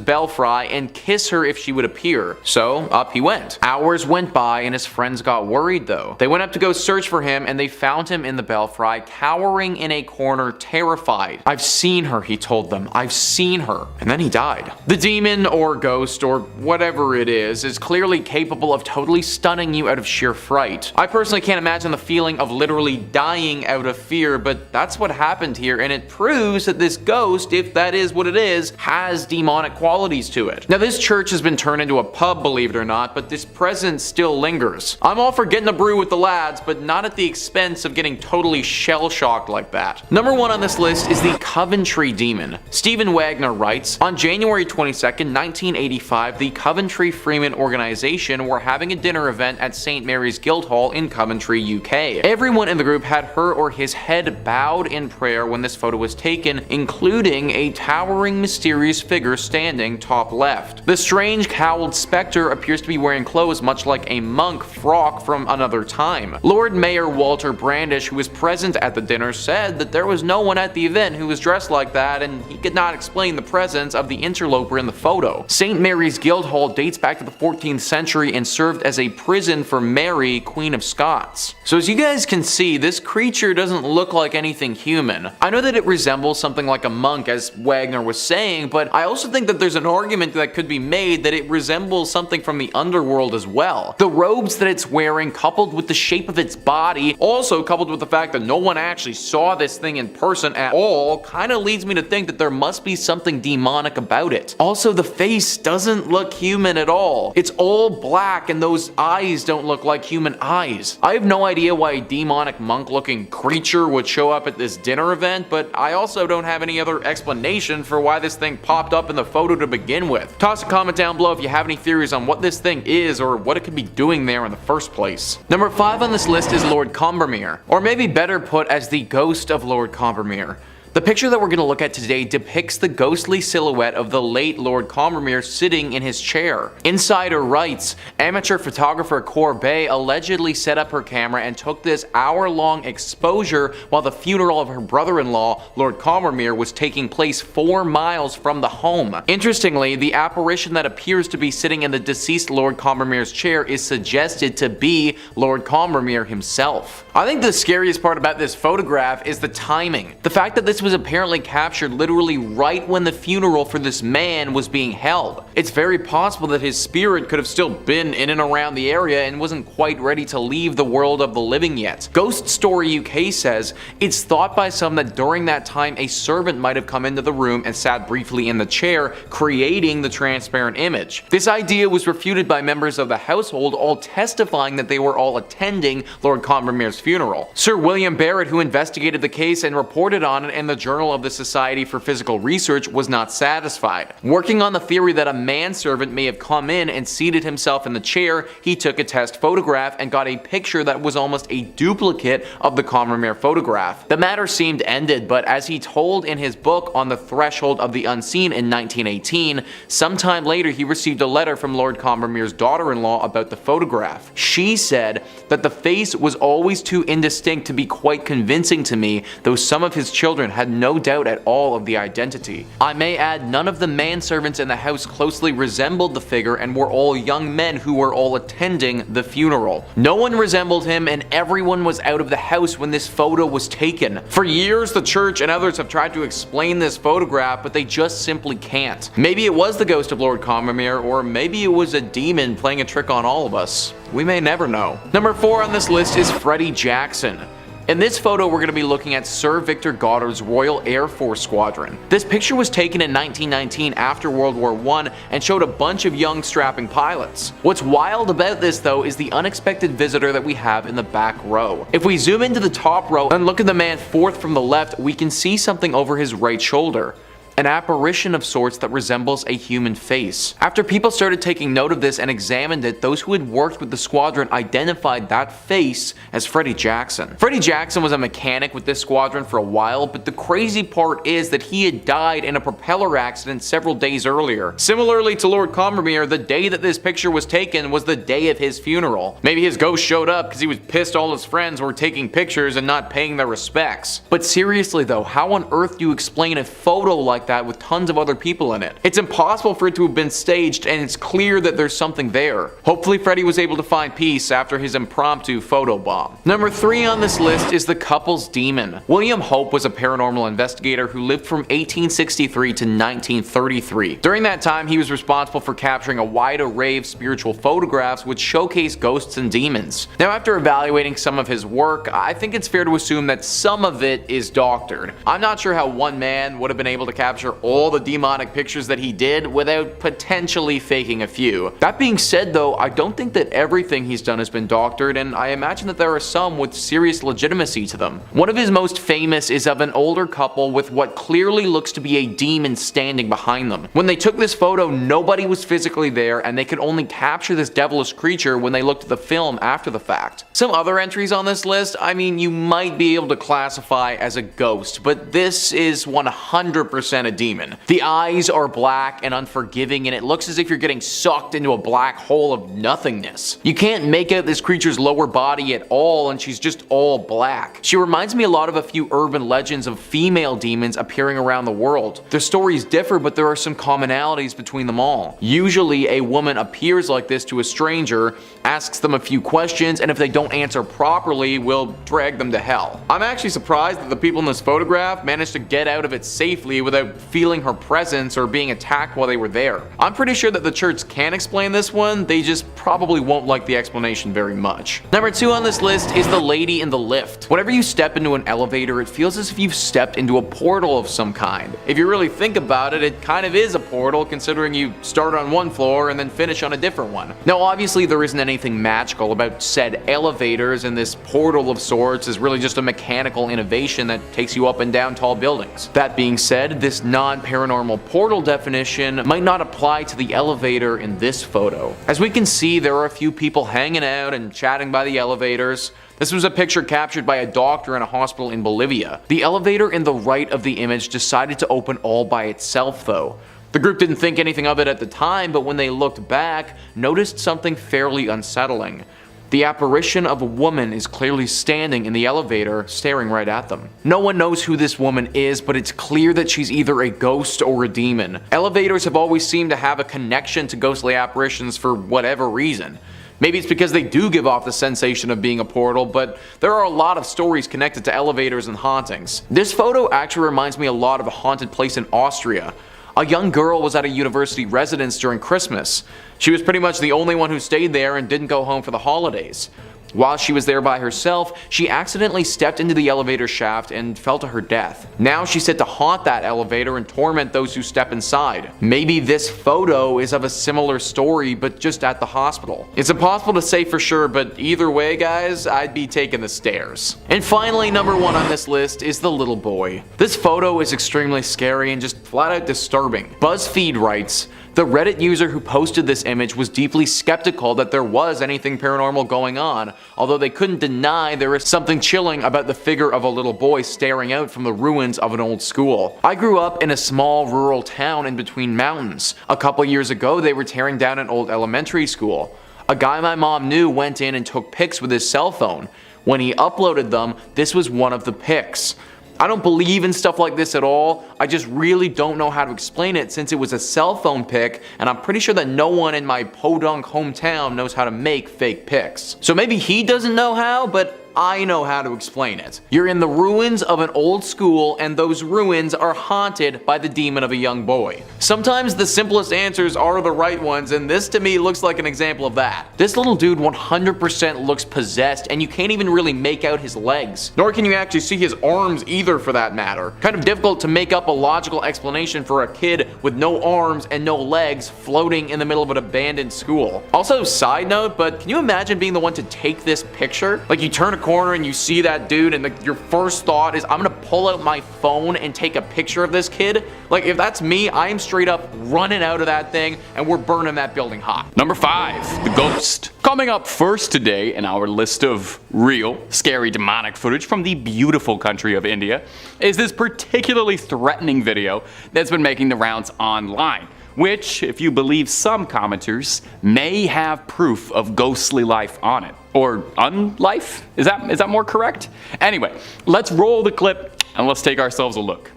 belfry and kiss her if she would appear. So up he went. Hours went by and his friends got worried though. They went up to go search for him and they found him in the belfry, cowering in a corner, terrified. "I've seen her," he told them. "I've seen her." And then he died. The demon or ghost or whatever it is clearly capable of totally stunning you out of sheer fright. I personally can't imagine the feeling of literally dying out of fear, but that's what happened here, and it proves that this ghost, if that is what it is, has demonic qualities to it. Now this church has been turned into a pub, believe it or not, but this presence still lingers. I'm all for getting a brew with the lads, but not at the expense of getting totally shell-shocked like that. Number 1 on this list is the Coventry demon. Stephen Wagner writes, on January 22nd, 1985, the Coventry Freeman organization were having a dinner event at St. Mary's Guildhall in Coventry, UK. Everyone in the group had her or his head bowed in prayer when this photo was taken, including a towering mysterious figure standing top left. The strange cowled spectre appears to be wearing clothes much like a monk frock from another time. Lord Mayor Walter Brandish, who was present at the dinner, said that there was no one at the event who was dressed like that, and he could not explain the presence of the interloper in the photo. St. Mary's Guildhall dates back to the 14th century and served as a prison for Mary, Queen of Scots. So as you guys can see, this creature doesn't look like anything human. I know that it resembles something like a monk, as Wagner was saying, but I also think that there's an argument that could be made that it resembles something from the underworld as well. The robes that it's wearing, coupled with the shape of its body, also coupled with the fact that no one actually saw this thing in person at all, kind of leads me to think that there must be something demonic about it. Also, the face doesn't look human at all. It's all black and those eyes don't look like human eyes. I have no idea why a demonic monk-looking creature would show up at this dinner event, but I also don't have any other explanation for why this thing popped up in the photo to begin with. Toss a comment down below if you have any theories on what this thing is or what it could be doing there in the first place. Number 5 on this list is Lord Combermere, or maybe better put as the ghost of Lord Combermere. The picture that we're going to look at today depicts the ghostly silhouette of the late Lord Combermere sitting in his chair. Insider writes, amateur photographer Corbet allegedly set up her camera and took this hour-long exposure while the funeral of her brother-in-law, Lord Combermere, was taking place 4 miles from the home. Interestingly, the apparition that appears to be sitting in the deceased Lord Combermere's chair is suggested to be Lord Combermere himself. I think the scariest part about this photograph is the timing. The fact that this was apparently captured literally right when the funeral for this man was being held. It's very possible that his spirit could have still been in and around the area and wasn't quite ready to leave the world of the living yet. Ghost Story UK says, it's thought by some that during that time a servant might have come into the room and sat briefly in the chair, creating the transparent image. This idea was refuted by members of the household, all testifying that they were all attending Lord Combermere's funeral. Sir William Barrett, who investigated the case and reported on it in the Journal of the Society for Physical Research, was not satisfied. Working on the theory that a manservant may have come in and seated himself in the chair, he took a test photograph and got a picture that was almost a duplicate of the Combermere photograph. The matter seemed ended, but as he told in his book On the Threshold of the Unseen in 1918, sometime later he received a letter from Lord Combermere's daughter-in-law about the photograph. She said that the face was always too indistinct to be quite convincing to me, though some of his children had no doubt at all of the identity. I may add, none of the manservants in the house closely resembled the figure and were all young men who were all attending the funeral. No one resembled him and everyone was out of the house when this photo was taken. For years the church and others have tried to explain this photograph, but they just simply can't. Maybe it was the ghost of Lord Combermere, or maybe it was a demon playing a trick on all of us. We may never know. Number 4 on this list is Freddy Jackson. In this photo, we're going to be looking at Sir Victor Goddard's Royal Air Force Squadron. This picture was taken in 1919 after World War I and showed a bunch of young strapping pilots. What's wild about this though is the unexpected visitor that we have in the back row. If we zoom into the top row and look at the man fourth from the left, we can see something over his right shoulder. An apparition of sorts that resembles a human face. After people started taking note of this and examined it, those who had worked with the squadron identified that face as Freddy Jackson. Freddy Jackson was a mechanic with this squadron for a while, but the crazy part is that he had died in a propeller accident several days earlier. Similarly to Lord Combermere, the day that this picture was taken was the day of his funeral. Maybe his ghost showed up because he was pissed all his friends were taking pictures and not paying their respects. But seriously though, how on earth do you explain a photo like that with tons of other people in it? It's impossible for it to have been staged, and it's clear that there's something there. Hopefully Freddy was able to find peace after his impromptu photo bomb. Number 3 on this list is the couple's demon. William Hope was a paranormal investigator who lived from 1863 to 1933. During that time, he was responsible for capturing a wide array of spiritual photographs which showcase ghosts and demons. Now, after evaluating some of his work, I think it's fair to assume that some of it is doctored. I'm not sure how one man would have been able to capture all the demonic pictures that he did without potentially faking a few. That being said though, I don't think that everything he's done has been doctored, and I imagine that there are some with serious legitimacy to them. One of his most famous is of an older couple with what clearly looks to be a demon standing behind them. When they took this photo, nobody was physically there, and they could only capture this devilish creature when they looked at the film after the fact. Some other entries on this list, I mean, you might be able to classify as a ghost, but this is 100% a demon. The eyes are black and unforgiving, and it looks as if you're getting sucked into a black hole of nothingness. You can't make out this creature's lower body at all, and she's just all black. She reminds me a lot of a few urban legends of female demons appearing around the world. Their stories differ, but there are some commonalities between them all. Usually a woman appears like this to a stranger, asks them a few questions, and if they don't answer properly, will drag them to hell. I'm actually surprised that the people in this photograph managed to get out of it safely without feeling her presence or being attacked while they were there. I'm pretty sure that the church can explain this one, they just probably won't like the explanation very much. Number 2 on this list is the lady in the lift. Whenever you step into an elevator, it feels as if you've stepped into a portal of some kind. If you really think about it, it kind of is a portal, considering you start on one floor and then finish on a different one. Now obviously there isn't anything magical about said elevators, and this portal of sorts is really just a mechanical innovation that takes you up and down tall buildings. That being said, this this non-paranormal portal definition might not apply to the elevator in this photo. As we can see, there are a few people hanging out and chatting by the elevators. This was a picture captured by a doctor in a hospital in Bolivia. The elevator in the right of the image decided to open all by itself though. The group didn't think anything of it at the time, but when they looked back, noticed something fairly unsettling. The apparition of a woman is clearly standing in the elevator, staring right at them. No one knows who this woman is, but it's clear that she's either a ghost or a demon. Elevators have always seemed to have a connection to ghostly apparitions for whatever reason. Maybe it's because they do give off the sensation of being a portal, but there are a lot of stories connected to elevators and hauntings. This photo actually reminds me a lot of a haunted place in Austria. A young girl was at a university residence during Christmas. She was pretty much the only one who stayed there and didn't go home for the holidays. While she was there by herself, she accidentally stepped into the elevator shaft and fell to her death. Now she's set to haunt that elevator and torment those who step inside. Maybe this photo is of a similar story, but just at the hospital. It's impossible to say for sure, but either way guys, I'd be taking the stairs. And finally, number 1 on this list is the little boy. This photo is extremely scary and just flat out disturbing. BuzzFeed writes, the Reddit user who posted this image was deeply skeptical that there was anything paranormal going on, although they couldn't deny there is something chilling about the figure of a little boy staring out from the ruins of an old school. I grew up in a small rural town in between mountains. A couple years ago they were tearing down an old elementary school. A guy my mom knew went in and took pics with his cell phone. When he uploaded them, this was one of the pics. I don't believe in stuff like this at all. I just really don't know how to explain it since it was a cell phone pic, and I'm pretty sure that no one in my podunk hometown knows how to make fake pics. So maybe he doesn't know how, but I know how to explain it. You're in the ruins of an old school, and those ruins are haunted by the demon of a young boy. Sometimes the simplest answers are the right ones, and this to me looks like an example of that. This little dude 100% looks possessed, and you can't even really make out his legs. Nor can you actually see his arms either for that matter. Kind of difficult to make up a logical explanation for a kid with no arms and no legs floating in the middle of an abandoned school. Also, side note, but can you imagine being the one to take this picture? Like you turn a corner and you see that dude and your first thought is, I'm gonna pull out my phone and take a picture of this kid. Like if that's me, I am straight up running out of that thing and we're burning that building hot. Number 5, the ghost. Coming up first today in our list of real, scary, demonic footage from the beautiful country of India is this particularly threatening video that's been making the rounds online, which, if you believe some commenters, may have proof of ghostly life on it. Or unlife? Is that more correct? Anyway, let's roll the clip and let's take ourselves a look.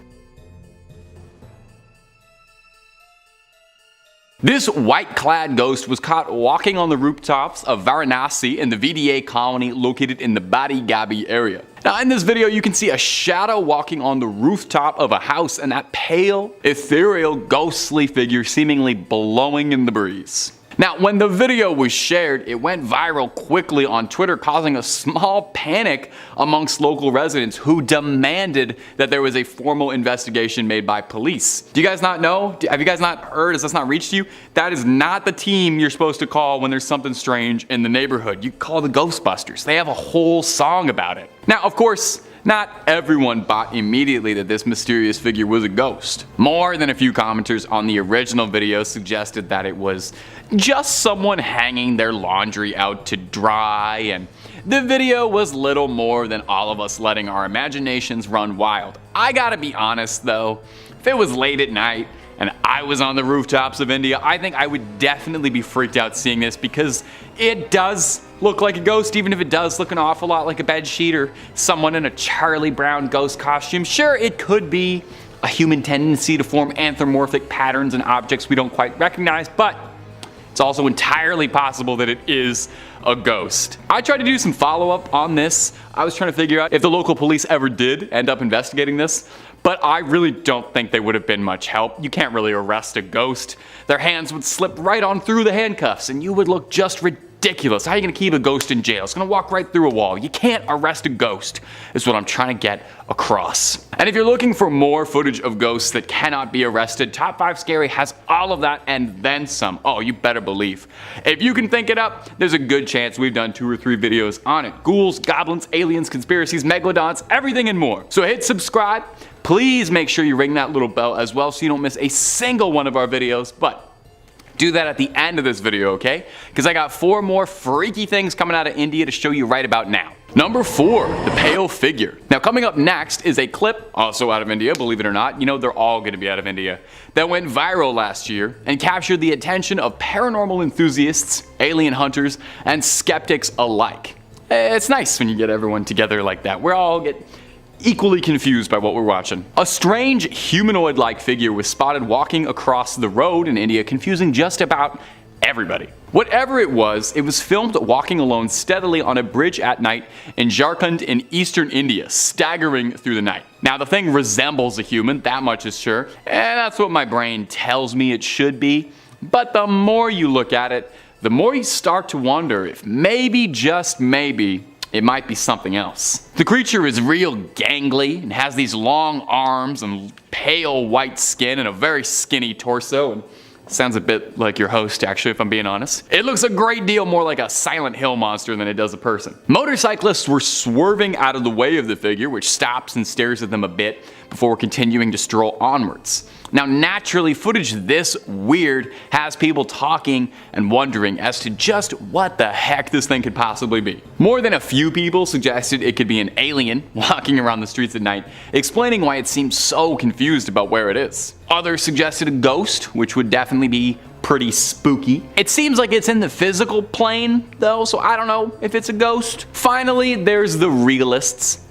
This white-clad ghost was caught walking on the rooftops of Varanasi in the VDA colony located in the Badi Gabi area. Now in this video you can see a shadow walking on the rooftop of a house and that pale, ethereal, ghostly figure seemingly blowing in the breeze. Now when the video was shared, it went viral quickly on Twitter, causing a small panic amongst local residents who demanded that there was a formal investigation made by police. Do you guys not know? Have you guys not heard? Has this not reached you? That is not the team you're supposed to call when there's something strange in the neighborhood. You call the Ghostbusters. They have a whole song about it. Now of course, not everyone bought immediately that this mysterious figure was a ghost. More than a few commenters on the original video suggested that it was just someone hanging their laundry out to dry, and the video was little more than all of us letting our imaginations run wild. I gotta be honest though, if it was late at night and I was on the rooftops of India, I think I would definitely be freaked out seeing this because it does look like a ghost, even if it does look an awful lot like a bedsheet or someone in a Charlie Brown ghost costume. Sure, it could be a human tendency to form anthropomorphic patterns and objects we don't quite recognize, but it's also entirely possible that it is a ghost. I tried to do some follow-up on this. I was trying to figure out if the local police ever did end up investigating this, but I really don't think they would have been much help. You can't really arrest a ghost. Their hands would slip right on through the handcuffs and you would look just ridiculous ridiculous. How are you gonna keep a ghost in jail? It's gonna walk right through a wall. You can't arrest a ghost, is what I'm trying to get across. And if you're looking for more footage of ghosts that cannot be arrested, Top 5 Scary has all of that and then some. Oh, you better believe. If you can think it up, there's a good chance we've done 2 or 3 videos on it. Ghouls, goblins, aliens, conspiracies, megalodons, everything and more. So hit subscribe. Please make sure you ring that little bell as well so you don't miss a single one of our videos. But do that at the end of this video, okay? Because I got 4 more freaky things coming out of India to show you right about now. Number 4, the pale figure. Now coming up next is a clip, also out of India, believe it or not, you know they're all gonna be out of India, that went viral last year and captured the attention of paranormal enthusiasts, alien hunters, and skeptics alike. It's nice when you get everyone together like that. We all get equally confused by what we're watching. A strange humanoid-like figure was spotted walking across the road in India, confusing just about everybody. Whatever it was filmed walking alone steadily on a bridge at night in Jharkhand in eastern India, staggering through the night. Now the thing resembles a human, that much is sure, and that's what my brain tells me it should be. But the more you look at it, the more you start to wonder if maybe, just maybe, it might be something else. The creature is real gangly and has these long arms and pale white skin and a very skinny torso. And sounds a bit like your host, actually, if I'm being honest. It looks a great deal more like a Silent Hill monster than it does a person. Motorcyclists were swerving out of the way of the figure, which stops and stares at them a bit before continuing to stroll onwards. Now naturally, footage this weird has people talking and wondering as to just what the heck this thing could possibly be. More than a few people suggested it could be an alien walking around the streets at night, explaining why it seems so confused about where it is. Others suggested a ghost, which would definitely be pretty spooky. It seems like it's in the physical plane though, so I don't know if it's a ghost. Finally, there's the realists.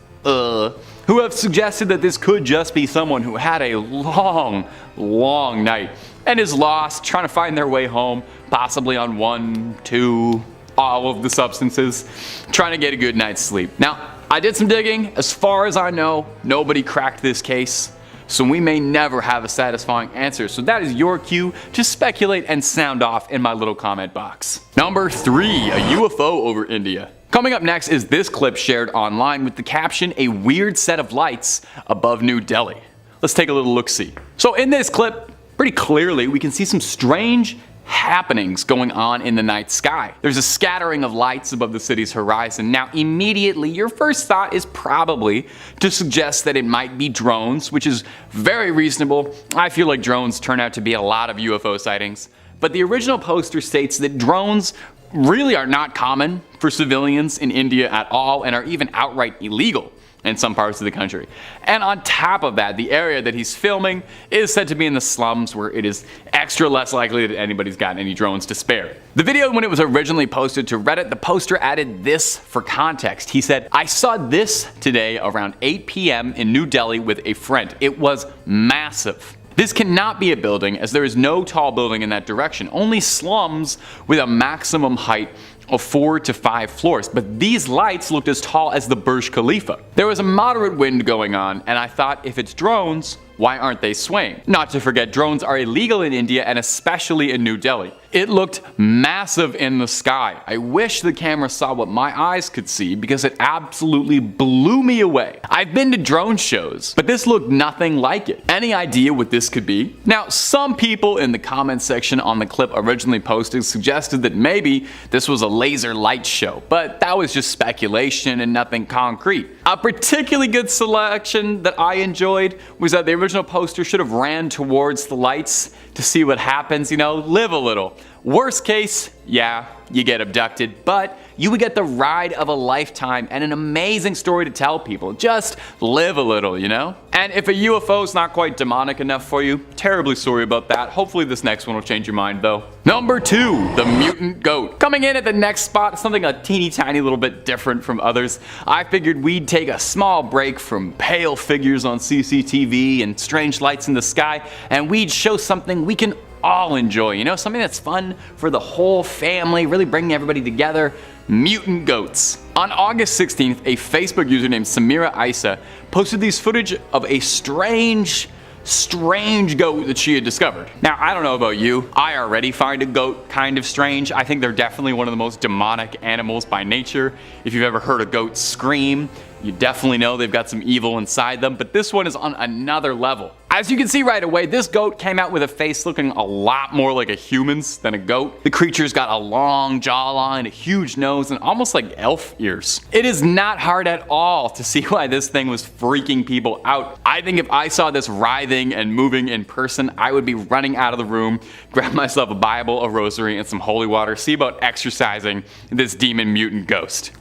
Who have suggested that this could just be someone who had a long night and is lost, trying to find their way home, possibly on 1, 2, all of the substances, trying to get a good night's sleep. Now, I did some digging. As far as I know, nobody cracked this case, so we may never have a satisfying answer. So that is your cue to speculate and sound off in my little comment box. Number 3, a UFO over India. Coming up next is this clip shared online with the caption, "A weird set of lights above New Delhi." Let's take a little look-see. So in this clip, pretty clearly we can see some strange happenings going on in the night sky. There's a scattering of lights above the city's horizon. Now immediately your first thought is probably to suggest that it might be drones, which is very reasonable. I feel like drones turn out to be a lot of UFO sightings. But the original poster states that drones really are not common for civilians in India at all and are even outright illegal in some parts of the country. And on top of that, the area that he's filming is said to be in the slums, where it is extra less likely that anybody's got any drones to spare. The video, when it was originally posted to Reddit, the poster added this for context. He said, "I saw this today around 8 p.m. in New Delhi with a friend. It was massive. This cannot be a building, as there is no tall building in that direction, only slums with a maximum height of 4 to 5 floors, but these lights looked as tall as the Burj Khalifa. There was a moderate wind going on, and I thought, if it's drones, why aren't they swaying? Not to forget, drones are illegal in India and especially in New Delhi. It looked massive in the sky. I wish the camera saw what my eyes could see because it absolutely blew me away. I've been to drone shows, but this looked nothing like it. Any idea what this could be?" Now, some people in the comments section on the clip originally posted suggested that maybe this was a laser light show, but that was just speculation and nothing concrete. A particularly good selection that I enjoyed was that the original poster should have ran towards the lights to see what happens, you know, live a little. Worst case, yeah, you get abducted, but you would get the ride of a lifetime and an amazing story to tell people. Just live a little, you know? And if a UFO is not quite demonic enough for you, terribly sorry about that. Hopefully this next one will change your mind though. Number 2, the mutant goat. Coming in at the next spot, something a teeny tiny little bit different from others. I figured we'd take a small break from pale figures on CCTV and strange lights in the sky, and we'd show something we can all enjoy, you know, something that's fun for the whole family, really bringing everybody together. Mutant goats. On August 16th, a Facebook user named Samira Isa posted these footage of a strange strange goat that she had discovered. Now, I don't know about you, I already find a goat kind of strange. I think they're definitely one of the most demonic animals by nature. If you've ever heard a goat scream, you definitely know they've got some evil inside them, but this one is on another level. As you can see right away, this goat came out with a face looking a lot more like a human's than a goat. The creature's got a long jawline, a huge nose, and almost like elf ears. It is not hard at all to see why this thing was freaking people out. I think if I saw this writhing and moving in person, I would be running out of the room, grab myself a Bible, a rosary, and some holy water, see about exorcising this demon mutant ghost.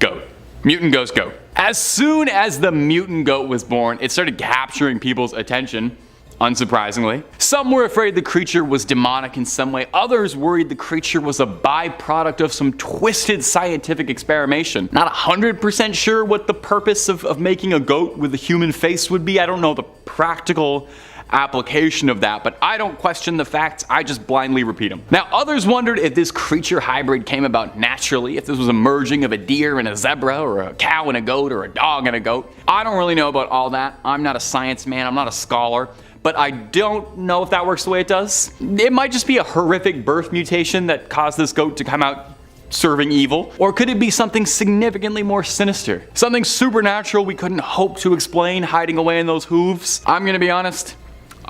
Goat. Mutant ghost goat. As soon as the mutant goat was born, it started capturing people's attention, unsurprisingly. Some were afraid the creature was demonic in some way. Others worried the creature was a byproduct of some twisted scientific experimentation. Not 100% sure what the purpose of making a goat with a human face would be. I don't know the practical application of that, but I don't question the facts, I just blindly repeat them. Now, others wondered if this creature hybrid came about naturally, if this was a merging of a deer and a zebra, or a cow and a goat, or a dog and a goat. I don't really know about all that. I'm not a science man, I'm not a scholar, but I don't know if that works the way it does. It might just be a horrific birth mutation that caused this goat to come out serving evil, or could it be something significantly more sinister? Something supernatural we couldn't hope to explain hiding away in those hooves? I'm gonna be honest,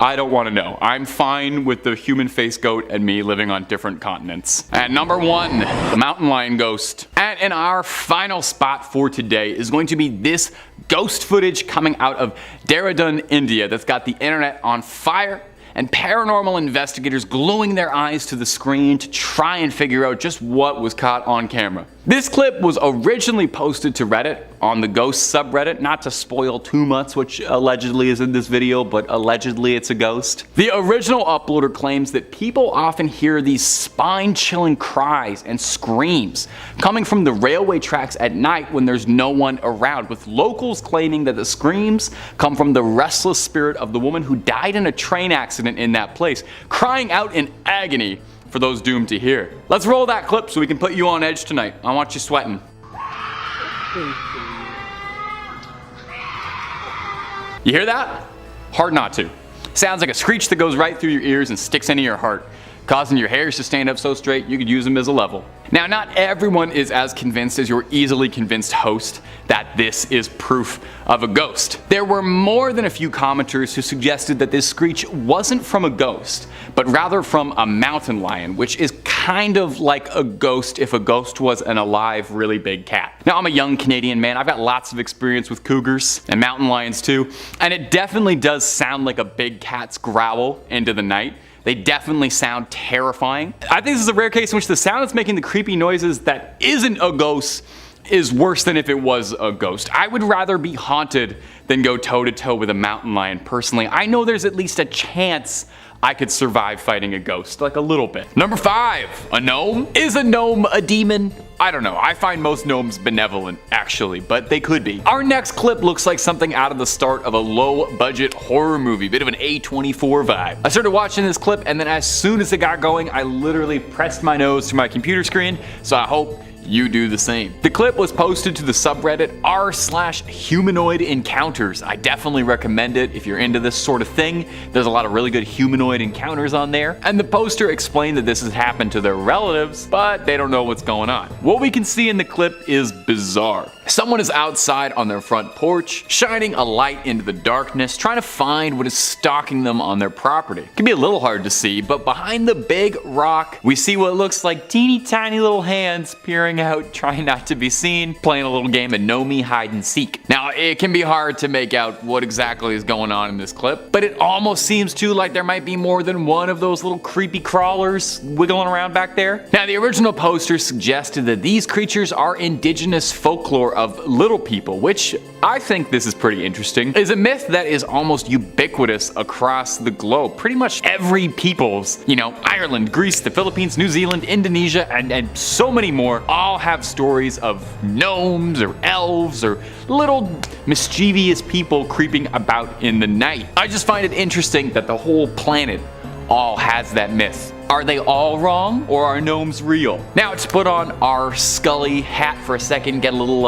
I don't want to know. I'm fine with the human face goat and me living on different continents. And number 1, the mountain lion ghost. And in our final spot for today is going to be this ghost footage coming out of Dehradun, India, that's got the internet on fire and paranormal investigators gluing their eyes to the screen to try and figure out just what was caught on camera. This clip was originally posted to Reddit on the ghost subreddit, not to spoil too much which allegedly is in this video, but allegedly it's a ghost. The original uploader claims that people often hear these spine-chilling cries and screams coming from the railway tracks at night when there's no one around, with locals claiming that the screams come from the restless spirit of the woman who died in a train accident in that place, crying out in agony for those doomed to hear. Let's roll that clip so we can put you on edge tonight. I want you sweating. You hear that? Hard not to. Sounds like a screech that goes right through your ears and sticks into your heart, causing your hairs to stand up so straight you could use them as a level. Now, not everyone is as convinced as your easily convinced host that this is proof of a ghost. There were more than a few commenters who suggested that this screech wasn't from a ghost, but rather from a mountain lion, which is kind of like a ghost if a ghost was an alive, really big cat. Now, I'm a young Canadian man, I've got lots of experience with cougars and mountain lions too, and it definitely does sound like a big cat's growl into the night. They definitely sound terrifying. I think this is a rare case in which the sound that's making the creepy noises that isn't a ghost is worse than if it was a ghost. I would rather be haunted than go toe to toe with a mountain lion personally. I know there's at least a chance I could survive fighting a ghost, like a little bit. Number 5, a gnome? Is a gnome a demon? I don't know, I find most gnomes benevolent, actually, but they could be. Our next clip looks like something out of the start of a low-budget horror movie, bit of an A24 vibe. I started watching this clip, and then as soon as it got going, I literally pressed my nose to my computer screen, so I hope you do the same. The clip was posted to the subreddit r/humanoid encounters. I definitely recommend it if you're into this sort of thing. There's a lot of really good humanoid encounters on there. And the poster explained that this has happened to their relatives, but they don't know what's going on. What we can see in the clip is bizarre. Someone is outside on their front porch, shining a light into the darkness, trying to find what is stalking them on their property. It can be a little hard to see, but behind the big rock, we see what looks like teeny tiny little hands peering out, trying not to be seen, playing a little game of gnome hide and seek. Now, it can be hard to make out what exactly is going on in this clip, but it almost seems too like there might be more than one of those little creepy crawlers wiggling around back there. Now, the original poster suggested that these creatures are indigenous folklore of little people, which I think this is pretty interesting. Is a myth that is almost ubiquitous across the globe. Pretty much every people's, Ireland, Greece, the Philippines, New Zealand, Indonesia, and so many more, all have stories of gnomes or elves or little mischievous people creeping about in the night. I just find it interesting that the whole planet all has that myth Are they all wrong, or are gnomes real? Now, to put on our Scully hat for a second, get a little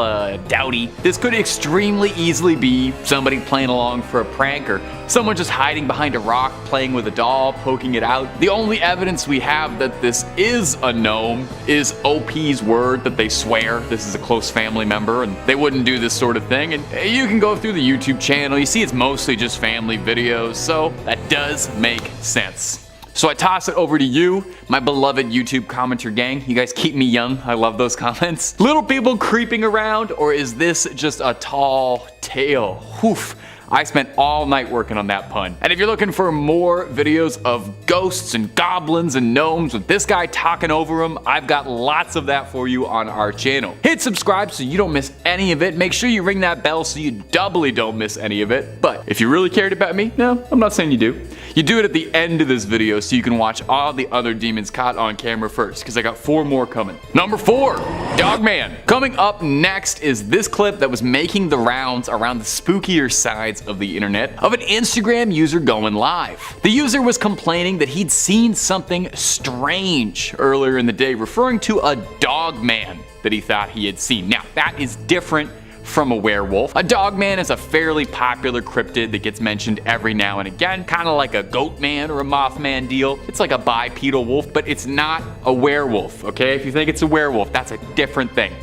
dowdy, this could extremely easily be somebody playing along for a prank, or someone just hiding behind a rock playing with a doll, poking it out. The only evidence we have that this is a gnome is OP's word that they swear this is a close family member and they wouldn't do this sort of thing. And you can go through the YouTube channel, you see it's mostly just family videos, so that does make sense. So I toss it over to you, my beloved YouTube commenter gang. You guys keep me young. I love those comments. Little people creeping around, or is this just a tall tale? Woof. I spent all night working on that pun. And if you're looking for more videos of ghosts and goblins and gnomes with this guy talking over them, I've got lots of that for you on our channel. Hit subscribe so you don't miss any of it. Make sure you ring that bell so you doubly don't miss any of it. But if you really cared about me, no, I'm not saying you do. You do it at the end of this video so you can watch all the other demons caught on camera first, because I got 4 more coming. Number 4, Dogman. Coming up next is this clip that was making the rounds around the spookier sides of the internet of an Instagram user going live. The user was complaining that he'd seen something strange earlier in the day, referring to a dogman that he thought he had seen. Now, that is different from a werewolf. A dogman is a fairly popular cryptid that gets mentioned every now and again, kind of like a goatman or a mothman deal. It's like a bipedal wolf, but it's not a werewolf, okay? If you think it's a werewolf, that's a different thing.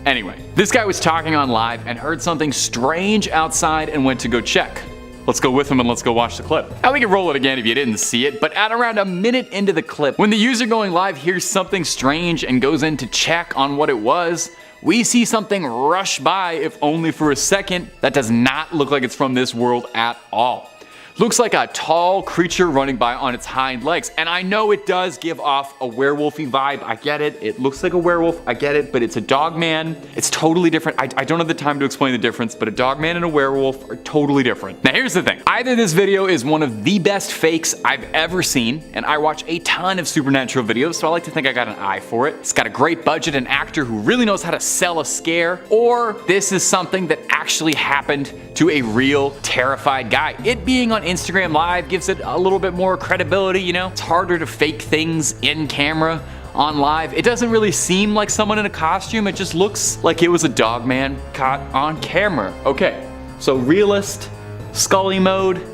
Anyway, this guy was talking on live and heard something strange outside and went to go check. Let's go with him and let's go watch the clip. Now we can roll it again if you didn't see it, but at around a minute into the clip, when the user going live hears something strange and goes in to check on what it was, we see something rush by, if only for a second, that does not look like it's from this world at all. Looks like a tall creature running by on its hind legs. And I know it does give off a werewolfy vibe. I get it. It looks like a werewolf. I get it. But it's a dogman. It's totally different. I don't have the time to explain the difference, but a dogman and a werewolf are totally different. Now here's the thing. Either this video is one of the best fakes I've ever seen, and I watch a ton of supernatural videos, so I like to think I got an eye for it. It's got a great budget and actor who really knows how to sell a scare, or this is something that actually happened to a real terrified guy. It being on Instagram Live gives it a little bit more credibility, you know? It's harder to fake things in camera on live. It doesn't really seem like someone in a costume, it just looks like it was a dogman caught on camera. Okay, so realist, Scully mode,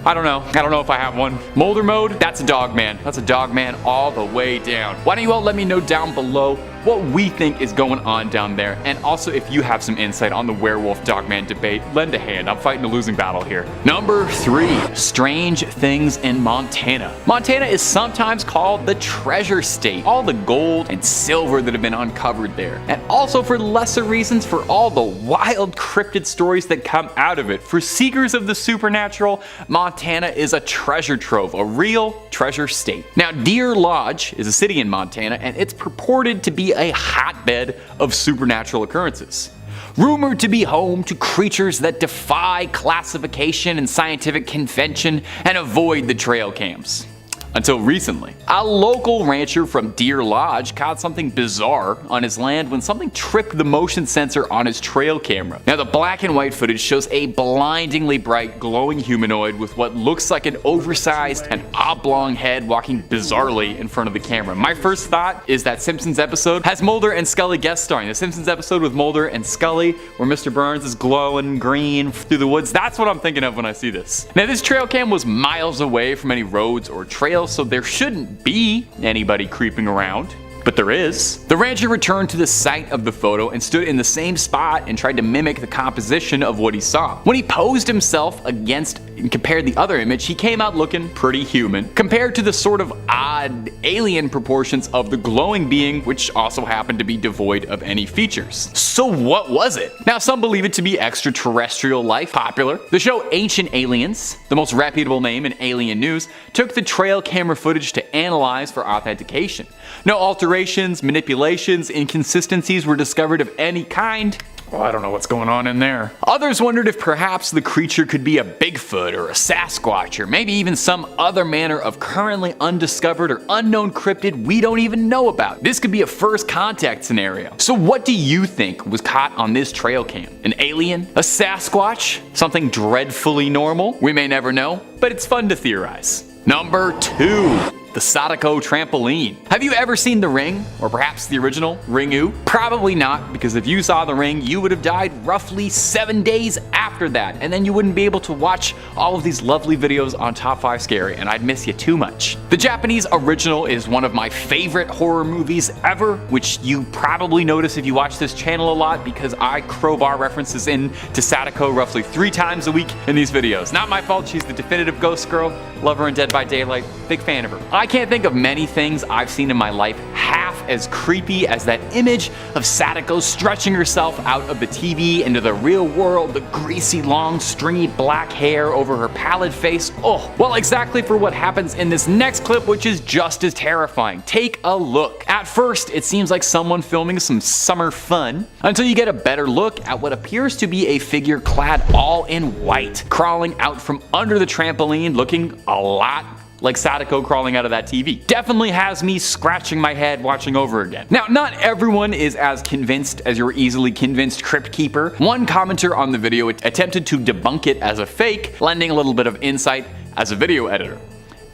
I don't know if I have one. Molder mode, that's a dogman. That's a dogman all the way down. Why don't you all let me know down below what we think is going on down there, and also if you have some insight on the werewolf dogman debate, lend a hand. I'm fighting a losing battle here. Number 3, strange things in Montana. Montana is sometimes called the treasure state. All the gold and silver that have been uncovered there, and also for lesser reasons for all the wild cryptid stories that come out of it. For seekers of the supernatural, Montana is a treasure trove, a real treasure state. Now, Deer Lodge is a city in Montana, and it's purported to be a hotbed of supernatural occurrences. Rumored to be home to creatures that defy classification and scientific convention and avoid the trail cams. Until recently, a local rancher from Deer Lodge caught something bizarre on his land when something tripped the motion sensor on his trail camera. Now, the black and white footage shows a blindingly bright, glowing humanoid with what looks like an oversized and oblong head walking bizarrely in front of the camera. My first thought is that Simpsons episode has Mulder and Scully guest starring. The Simpsons episode with Mulder and Scully, where Mr. Burns is glowing green through the woods. That's what I'm thinking of when I see this. Now, this trail cam was miles away from any roads or trails, so there shouldn't be anybody creeping around. But there is. The rancher returned to the site of the photo and stood in the same spot and tried to mimic the composition of what he saw. When he posed himself against and compared the other image, he came out looking pretty human, compared to the sort of odd alien proportions of the glowing being, which also happened to be devoid of any features. So what was it? Now, some believe it to be extraterrestrial life, popular. The show Ancient Aliens, the most reputable name in alien news, took the trail camera footage to analyze for authentication. No alterations, manipulations, inconsistencies were discovered of any kind. Well, I don't know what's going on in there. Others wondered if perhaps the creature could be a Bigfoot or a Sasquatch, or maybe even some other manner of currently undiscovered or unknown cryptid we don't even know about. This could be a first contact scenario. So what do you think was caught on this trail cam? An alien? A Sasquatch? Something dreadfully normal? We may never know, but it's fun to theorize. Number 2. the Sadako trampoline. Have you ever seen The Ring, or perhaps the original Ringu? Probably not, because if you saw The Ring, you would have died roughly 7 days after that, and then you wouldn't be able to watch all of these lovely videos on Top 5 Scary, and I'd miss you too much. The Japanese original is one of my favorite horror movies ever, which you probably notice if you watch this channel a lot, because I crowbar references in to Sadako roughly 3 times a week in these videos. Not my fault, she's the definitive ghost girl. Love her in Dead by Daylight, big fan of her. I can't think of many things I've seen in my life half as creepy as that image of Sadako stretching herself out of the TV into the real world, the greasy, long, stringy black hair over her pallid face. Oh, well, exactly for what happens in this next clip, which is just as terrifying. Take a look. At first, it seems like someone filming some summer fun, until you get a better look at what appears to be a figure clad all in white, crawling out from under the trampoline, looking a lot like Sadako crawling out of that TV. Definitely has me scratching my head watching over again. Now, not everyone is as convinced as your easily convinced crypt keeper. One commenter on the video attempted to debunk it as a fake, lending a little bit of insight as a video editor.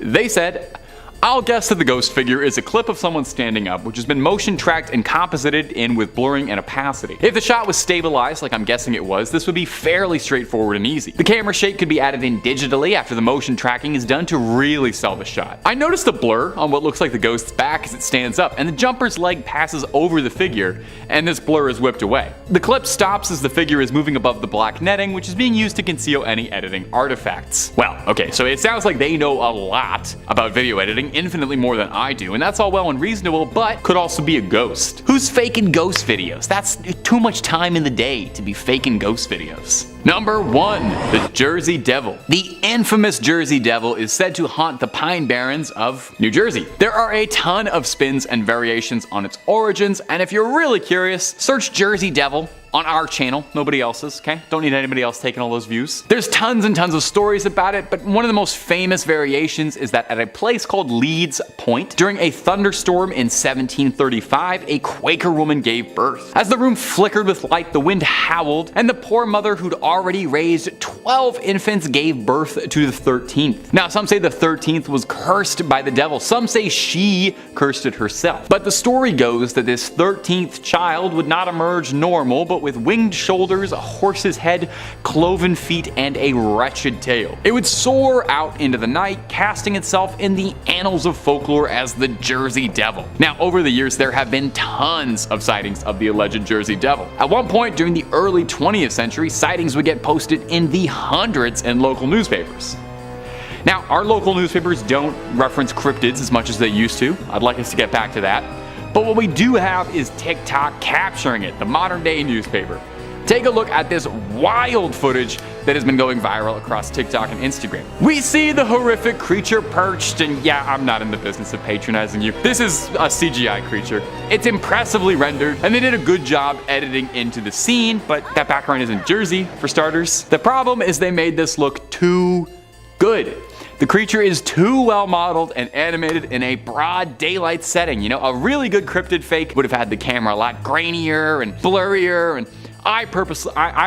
They said, "I'll guess that the ghost figure is a clip of someone standing up, which has been motion tracked and composited in with blurring and opacity. If the shot was stabilized, like I'm guessing it was, this would be fairly straightforward and easy. The camera shake could be added in digitally after the motion tracking is done to really sell the shot. I noticed a blur on what looks like the ghost's back as it stands up, and the jumper's leg passes over the figure, and this blur is whipped away. The clip stops as the figure is moving above the black netting, which is being used to conceal any editing artifacts." Well, okay, so it sounds like they know a lot about video editing, infinitely more than I do, and that's all well and reasonable, but could also be a ghost. Who's faking ghost videos? That's too much time in the day to be faking ghost videos. Number 1, the Jersey Devil. The infamous Jersey Devil is said to haunt the Pine Barrens of New Jersey. There are a ton of spins and variations on its origins, and if you're really curious, search Jersey Devil on our channel, nobody else's, okay? Don't need anybody else taking all those views. There's tons and tons of stories about it, but one of the most famous variations is that at a place called Leeds Point, during a thunderstorm in 1735, a Quaker woman gave birth. As the room flickered with light, the wind howled, and the poor mother who'd already raised 12 infants gave birth to the 13th. Now, some say the 13th was cursed by the devil. Some say she cursed it herself. But the story goes that this 13th child would not emerge normal, but with winged shoulders, a horse's head, cloven feet, and a wretched tail. It would soar out into the night, casting itself in the annals of folklore as the Jersey Devil. Now, over the years, there have been tons of sightings of the alleged Jersey Devil. At one point during the early 20th century, sightings would get posted in the hundreds in local newspapers. Now, our local newspapers don't reference cryptids as much as they used to. I'd like us to get back to that. But what we do have is TikTok capturing it, the modern day newspaper. Take a look at this wild footage that has been going viral across TikTok and Instagram. We see the horrific creature perched, and yeah, I'm not in the business of patronizing you. This is a CGI creature. It's impressively rendered, and they did a good job editing into the scene, but that background isn't Jersey, for starters. The problem is they made this look too good. The creature is too well modeled and animated in a broad daylight setting. You know, a really good cryptid fake would have had the camera a lot grainier and blurrier, and I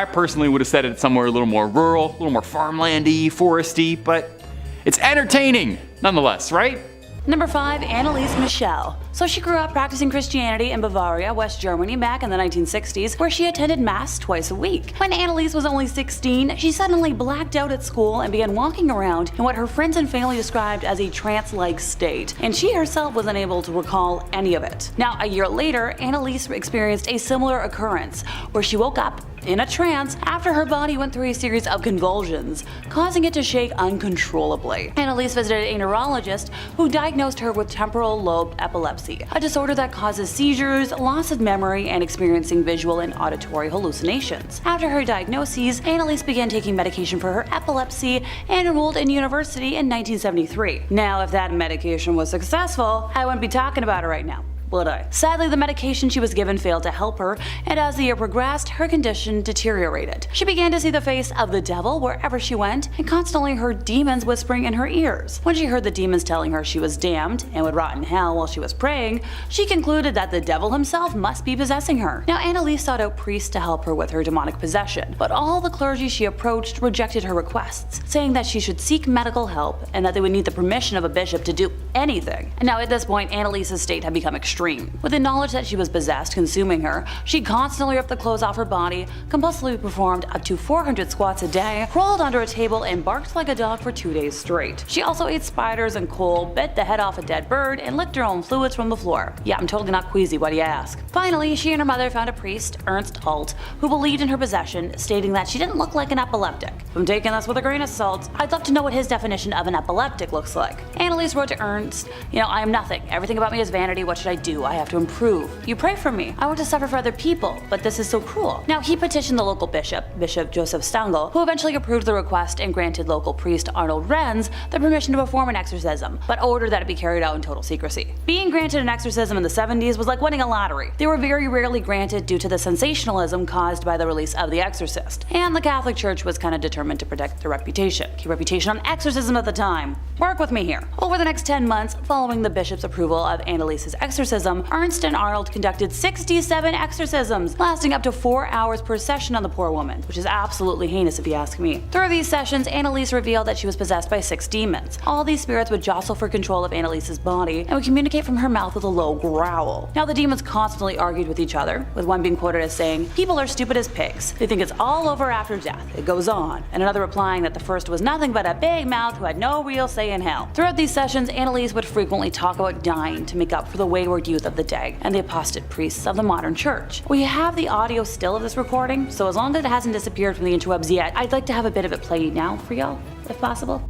personally would have set it somewhere a little more rural, a little more farmlandy, foresty, but it's entertaining nonetheless, right? Number 5, Anelise Michelle. So she grew up practicing Christianity in Bavaria, West Germany back in the 1960s, where she attended mass twice a week. When Anelise was only 16, she suddenly blacked out at school and began walking around in what her friends and family described as a trance-like state, and she herself was unable to recall any of it. Now, a year later, Anelise experienced a similar occurrence, where she woke up in a trance after her body went through a series of convulsions, causing it to shake uncontrollably. Anelise visited a neurologist who diagnosed her with temporal lobe epilepsy, a disorder that causes seizures, loss of memory, and experiencing visual and auditory hallucinations. After her diagnoses, Anelise began taking medication for her epilepsy and enrolled in university in 1973. Now, if that medication was successful, I wouldn't be talking about it right now. would I? Sadly, the medication she was given failed to help her, and as the year progressed, her condition deteriorated. She began to see the face of the devil wherever she went, and constantly heard demons whispering in her ears. When she heard the demons telling her she was damned and would rot in hell while she was praying, she concluded that the devil himself must be possessing her. Now, Anelise sought out priests to help her with her demonic possession, but all the clergy she approached rejected her requests, saying that she should seek medical help and that they would need the permission of a bishop to do anything. And now at this point, Anelise's state had become extreme. With the knowledge that she was possessed consuming her, she constantly ripped the clothes off her body, compulsively performed up to 400 squats a day, crawled under a table, and barked like a dog for 2 days straight. She also ate spiders and coal, bit the head off a dead bird, and licked her own fluids from the floor. Yeah, I'm totally not queasy, what do you ask? Finally, she and her mother found a priest, Ernst Alt, who believed in her possession, stating that she didn't look like an epileptic. If I'm taking this with a grain of salt, I'd love to know what his definition of an epileptic looks like. Anelise wrote to Ernst, I am nothing. Everything about me is vanity. What should I do? I have to improve. You pray for me. I want to suffer for other people, but this is so cruel. Now, he petitioned the local bishop, Bishop Joseph Stangl, who eventually approved the request and granted local priest Arnold Renz the permission to perform an exorcism, but ordered that it be carried out in total secrecy. Being granted an exorcism in the 70s was like winning a lottery. They were very rarely granted due to the sensationalism caused by the release of The Exorcist, and the Catholic Church was kind of determined to protect their reputation. Key reputation on exorcism at the time. Work with me here. Over the next 10 months, following the bishop's approval of Anelise's exorcism, Ernst and Arnold conducted 67 exorcisms, lasting up to 4 hours per session on the poor woman, which is absolutely heinous if you ask me. Through these sessions, Anelise revealed that she was possessed by 6 demons. All these spirits would jostle for control of Anelise's body and would communicate from her mouth with a low growl. Now, the demons constantly argued with each other, with one being quoted as saying, "People are stupid as pigs. They think it's all over after death. It goes on," and another replying that the first was nothing but a big mouth who had no real say in hell. Throughout these sessions, Anelise would frequently talk about dying to make up for the wayward youth of the day and the apostate priests of the modern church. We have the audio still of this recording, so as long as it hasn't disappeared from the interwebs yet, I'd like to have a bit of it play now for y'all, if possible.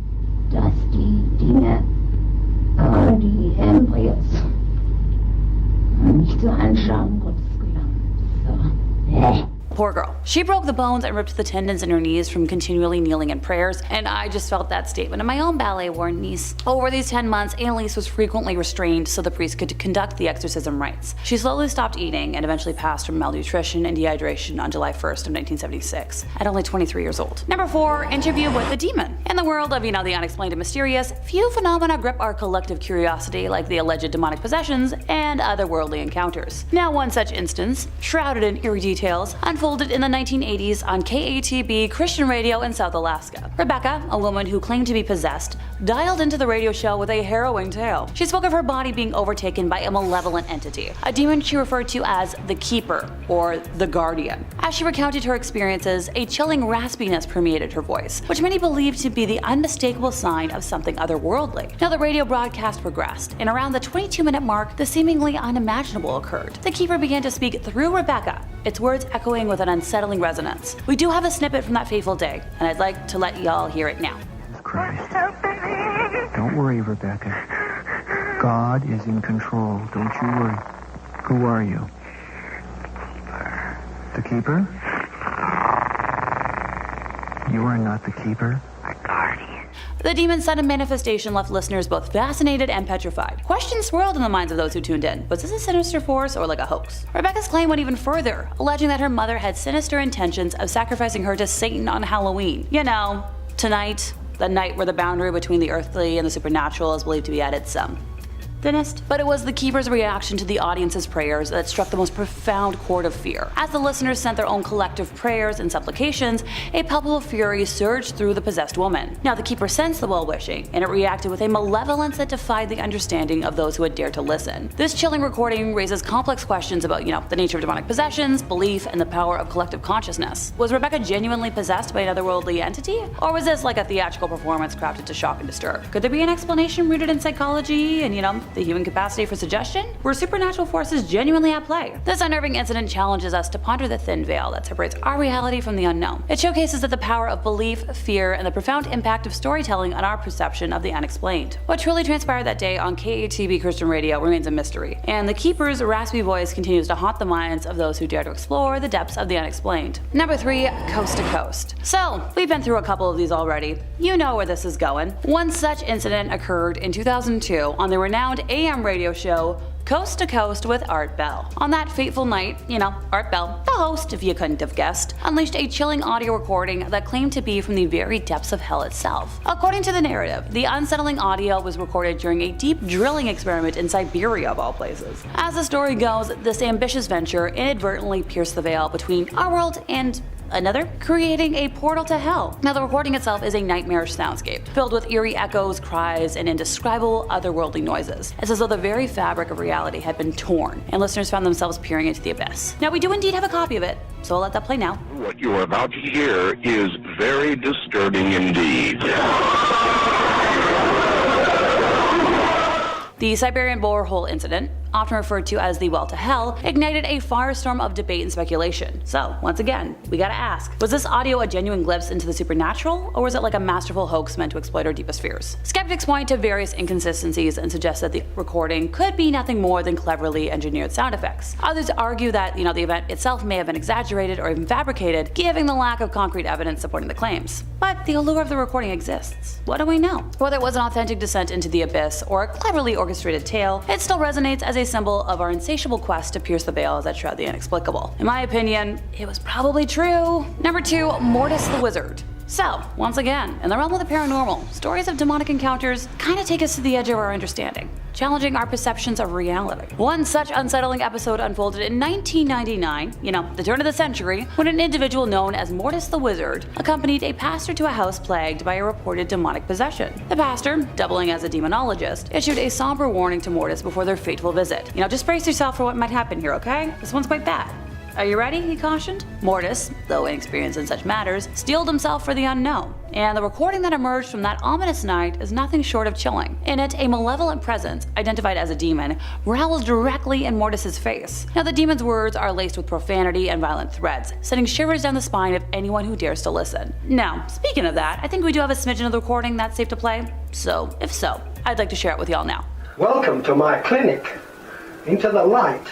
Dass die Dinge, die Embryos, nicht so anschauen, Gottes Gedanken. So. Poor girl. She broke the bones and ripped the tendons in her knees from continually kneeling in prayers, and I just felt that statement in my own ballet-worn knees. Over these 10 months, Anelise was frequently restrained so the priest could conduct the exorcism rites. She slowly stopped eating and eventually passed from malnutrition and dehydration on July 1st of 1976, at only 23 years old. Number 4, interview with the demon. In the world of, the unexplained and mysterious, few phenomena grip our collective curiosity like the alleged demonic possessions and otherworldly encounters. Now, one such instance, shrouded in eerie details, unfolded in the 1980s on KATB Christian radio in South Alaska. Rebecca, a woman who claimed to be possessed, dialed into the radio show with a harrowing tale. She spoke of her body being overtaken by a malevolent entity, a demon she referred to as the Keeper or the Guardian. As she recounted her experiences, a chilling raspiness permeated her voice, which many believed to be the unmistakable sign of something otherworldly. Now, the radio broadcast progressed, and around the 22-minute mark, the seemingly unimaginable occurred. The Keeper began to speak through Rebecca, its words echoing with an unsettling resonance. We do have a snippet from that fateful day, and I'd like to let y'all hear it now. Christ. Don't worry, Rebecca. God is in control. Don't you worry. Who are you? The Keeper? You are not the Keeper. The demon's sudden manifestation left listeners both fascinated and petrified. Questions swirled in the minds of those who tuned in. Was this a sinister force or like a hoax? Rebecca's claim went even further, alleging that her mother had sinister intentions of sacrificing her to Satan on Halloween. Tonight, the night where the boundary between the earthly and the supernatural is believed to be at its thinnest. But it was the Keeper's reaction to the audience's prayers that struck the most profound chord of fear. As the listeners sent their own collective prayers and supplications, a palpable fury surged through the possessed woman. Now, the Keeper sensed the well-wishing, and it reacted with a malevolence that defied the understanding of those who had dared to listen. This chilling recording raises complex questions about, the nature of demonic possessions, belief, and the power of collective consciousness. Was Rebecca genuinely possessed by an otherworldly entity? Or was this like a theatrical performance crafted to shock and disturb? Could there be an explanation rooted in psychology and, the human capacity for suggestion? Were supernatural forces genuinely at play? This unnerving incident challenges us to ponder the thin veil that separates our reality from the unknown. It showcases that the power of belief, fear, and the profound impact of storytelling on our perception of the unexplained. What truly transpired that day on KATB Christian Radio remains a mystery, and the Keeper's raspy voice continues to haunt the minds of those who dare to explore the depths of the unexplained. Number 3, Coast to Coast. So, we've been through a couple of these already. You know where this is going. One such incident occurred in 2002 on the renowned sound AM radio show Coast to Coast with Art Bell. On that fateful night, Art Bell, the host if you couldn't have guessed, unleashed a chilling audio recording that claimed to be from the very depths of hell itself. According to the narrative, the unsettling audio was recorded during a deep drilling experiment in Siberia of all places. As the story goes, this ambitious venture inadvertently pierced the veil between our world and another, creating a portal to hell. Now, the recording itself is a nightmarish soundscape, filled with eerie echoes, cries, and indescribable otherworldly noises. It's as though the very fabric of reality had been torn, and listeners found themselves peering into the abyss. Now, we do indeed have a copy of it, so I'll let that play now. What you are about to hear is very disturbing indeed. The Siberian borehole incident, often referred to as the well to hell, ignited a firestorm of debate and speculation. So, once again, we gotta ask, was this audio a genuine glimpse into the supernatural, or was it like a masterful hoax meant to exploit our deepest fears? Skeptics point to various inconsistencies and suggest that the recording could be nothing more than cleverly engineered sound effects. Others argue that, the event itself may have been exaggerated or even fabricated, given the lack of concrete evidence supporting the claims. But the allure of the recording exists. What do we know? Whether it was an authentic descent into the abyss or a cleverly orchestrated tale, it still resonates as a symbol of our insatiable quest to pierce the veils that shroud the inexplicable. In my opinion, it was probably true. Number 2, Mortise the Wizard. So, once again, in the realm of the paranormal, stories of demonic encounters kind of take us to the edge of our understanding, challenging our perceptions of reality. One such unsettling episode unfolded in 1999, the turn of the century, when an individual known as Mortise the Wizard accompanied a pastor to a house plagued by a reported demonic possession. The pastor, doubling as a demonologist, issued a somber warning to Mortise before their fateful visit. Just brace yourself for what might happen here, okay? This one's quite bad. Are you ready? He cautioned. Mortise, though inexperienced in such matters, steeled himself for the unknown, and the recording that emerged from that ominous night is nothing short of chilling. In it, a malevolent presence, identified as a demon, growls directly in Mortise's face. Now, the demon's words are laced with profanity and violent threats, sending shivers down the spine of anyone who dares to listen. Now, speaking of that, I think we do have a smidgen of the recording that's safe to play, so if so, I'd like to share it with y'all now. Welcome to my clinic. Into the light.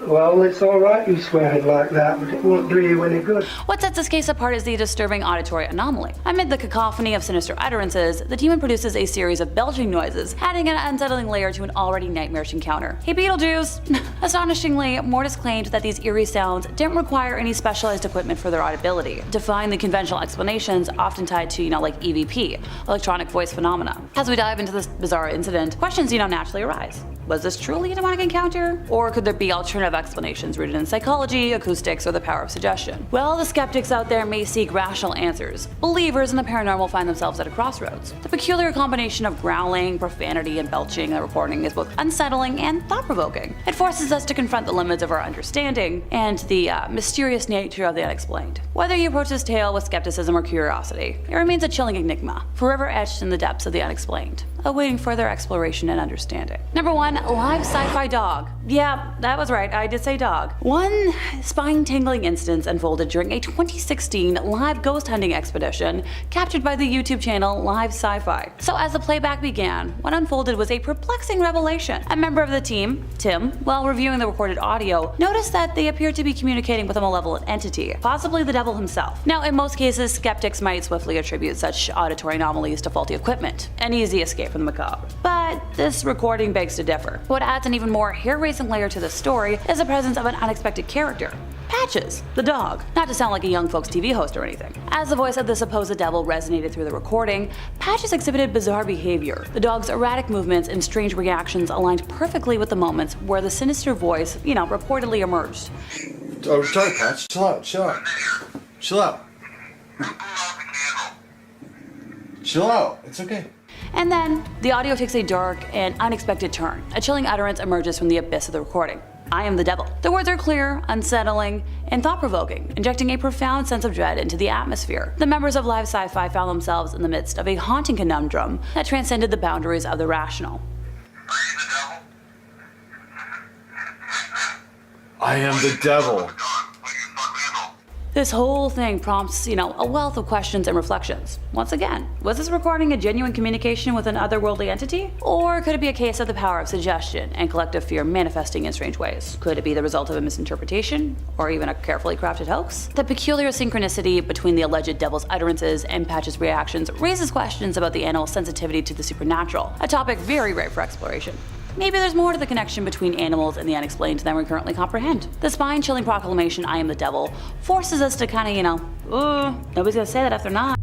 Well, it's all right you swear it like that, but it won't do you any good. What sets this case apart is the disturbing auditory anomaly. Amid the cacophony of sinister utterances, the demon produces a series of belching noises, adding an unsettling layer to an already nightmarish encounter. Hey Beetlejuice! Astonishingly, Mortise claimed that these eerie sounds didn't require any specialized equipment for their audibility, defying the conventional explanations often tied to, like EVP, electronic voice phenomena. As we dive into this bizarre incident, questions, naturally arise. Was this truly a demonic encounter? Or could there be alternative explanations rooted in psychology, acoustics, or the power of suggestion? Well, the skeptics out there may seek rational answers. Believers in the paranormal find themselves at a crossroads. The peculiar combination of growling, profanity, and belching in the recording is both unsettling and thought-provoking. It forces us to confront the limits of our understanding and the mysterious nature of the unexplained. Whether you approach this tale with skepticism or curiosity, it remains a chilling enigma, forever etched in the depths of the unexplained, awaiting further exploration and understanding. Number 1, live sci-fi dog. Yeah, that was right, I did say dog. One spine-tingling instance unfolded during a 2016 live ghost hunting expedition captured by the YouTube channel Live Sci-Fi. So as the playback began, what unfolded was a perplexing revelation. A member of the team, Tim, while reviewing the recorded audio, noticed that they appeared to be communicating with a malevolent entity, possibly the devil himself. Now, in most cases, skeptics might swiftly attribute such auditory anomalies to faulty equipment, an easy escape from the macabre. But this recording begs to differ. What adds an even more hair-raising layer to the story is the presence of an unexpected character. Patches, the dog. Not to sound like a young folks TV host or anything. As the voice of the supposed devil resonated through the recording, Patches exhibited bizarre behavior. The dog's erratic movements and strange reactions aligned perfectly with the moments where the sinister voice, reportedly emerged. Oh, sorry, Patch. Chill out. Chill out. Chill out. It's okay. And then, the audio takes a dark and unexpected turn. A chilling utterance emerges from the abyss of the recording. I am the devil. The words are clear, unsettling, and thought-provoking, injecting a profound sense of dread into the atmosphere. The members of Live Sci-Fi found themselves in the midst of a haunting conundrum that transcended the boundaries of the rational. I am the devil. This whole thing prompts, a wealth of questions and reflections. Once again, was this recording a genuine communication with an otherworldly entity? Or could it be a case of the power of suggestion and collective fear manifesting in strange ways? Could it be the result of a misinterpretation? Or even a carefully crafted hoax? The peculiar synchronicity between the alleged devil's utterances and Patch's reactions raises questions about the animal's sensitivity to the supernatural, a topic very ripe for exploration. Maybe there's more to the connection between animals and the unexplained than we currently comprehend. The spine-chilling proclamation, "I am the devil," forces us to kinda, nobody's gonna say that if they're not.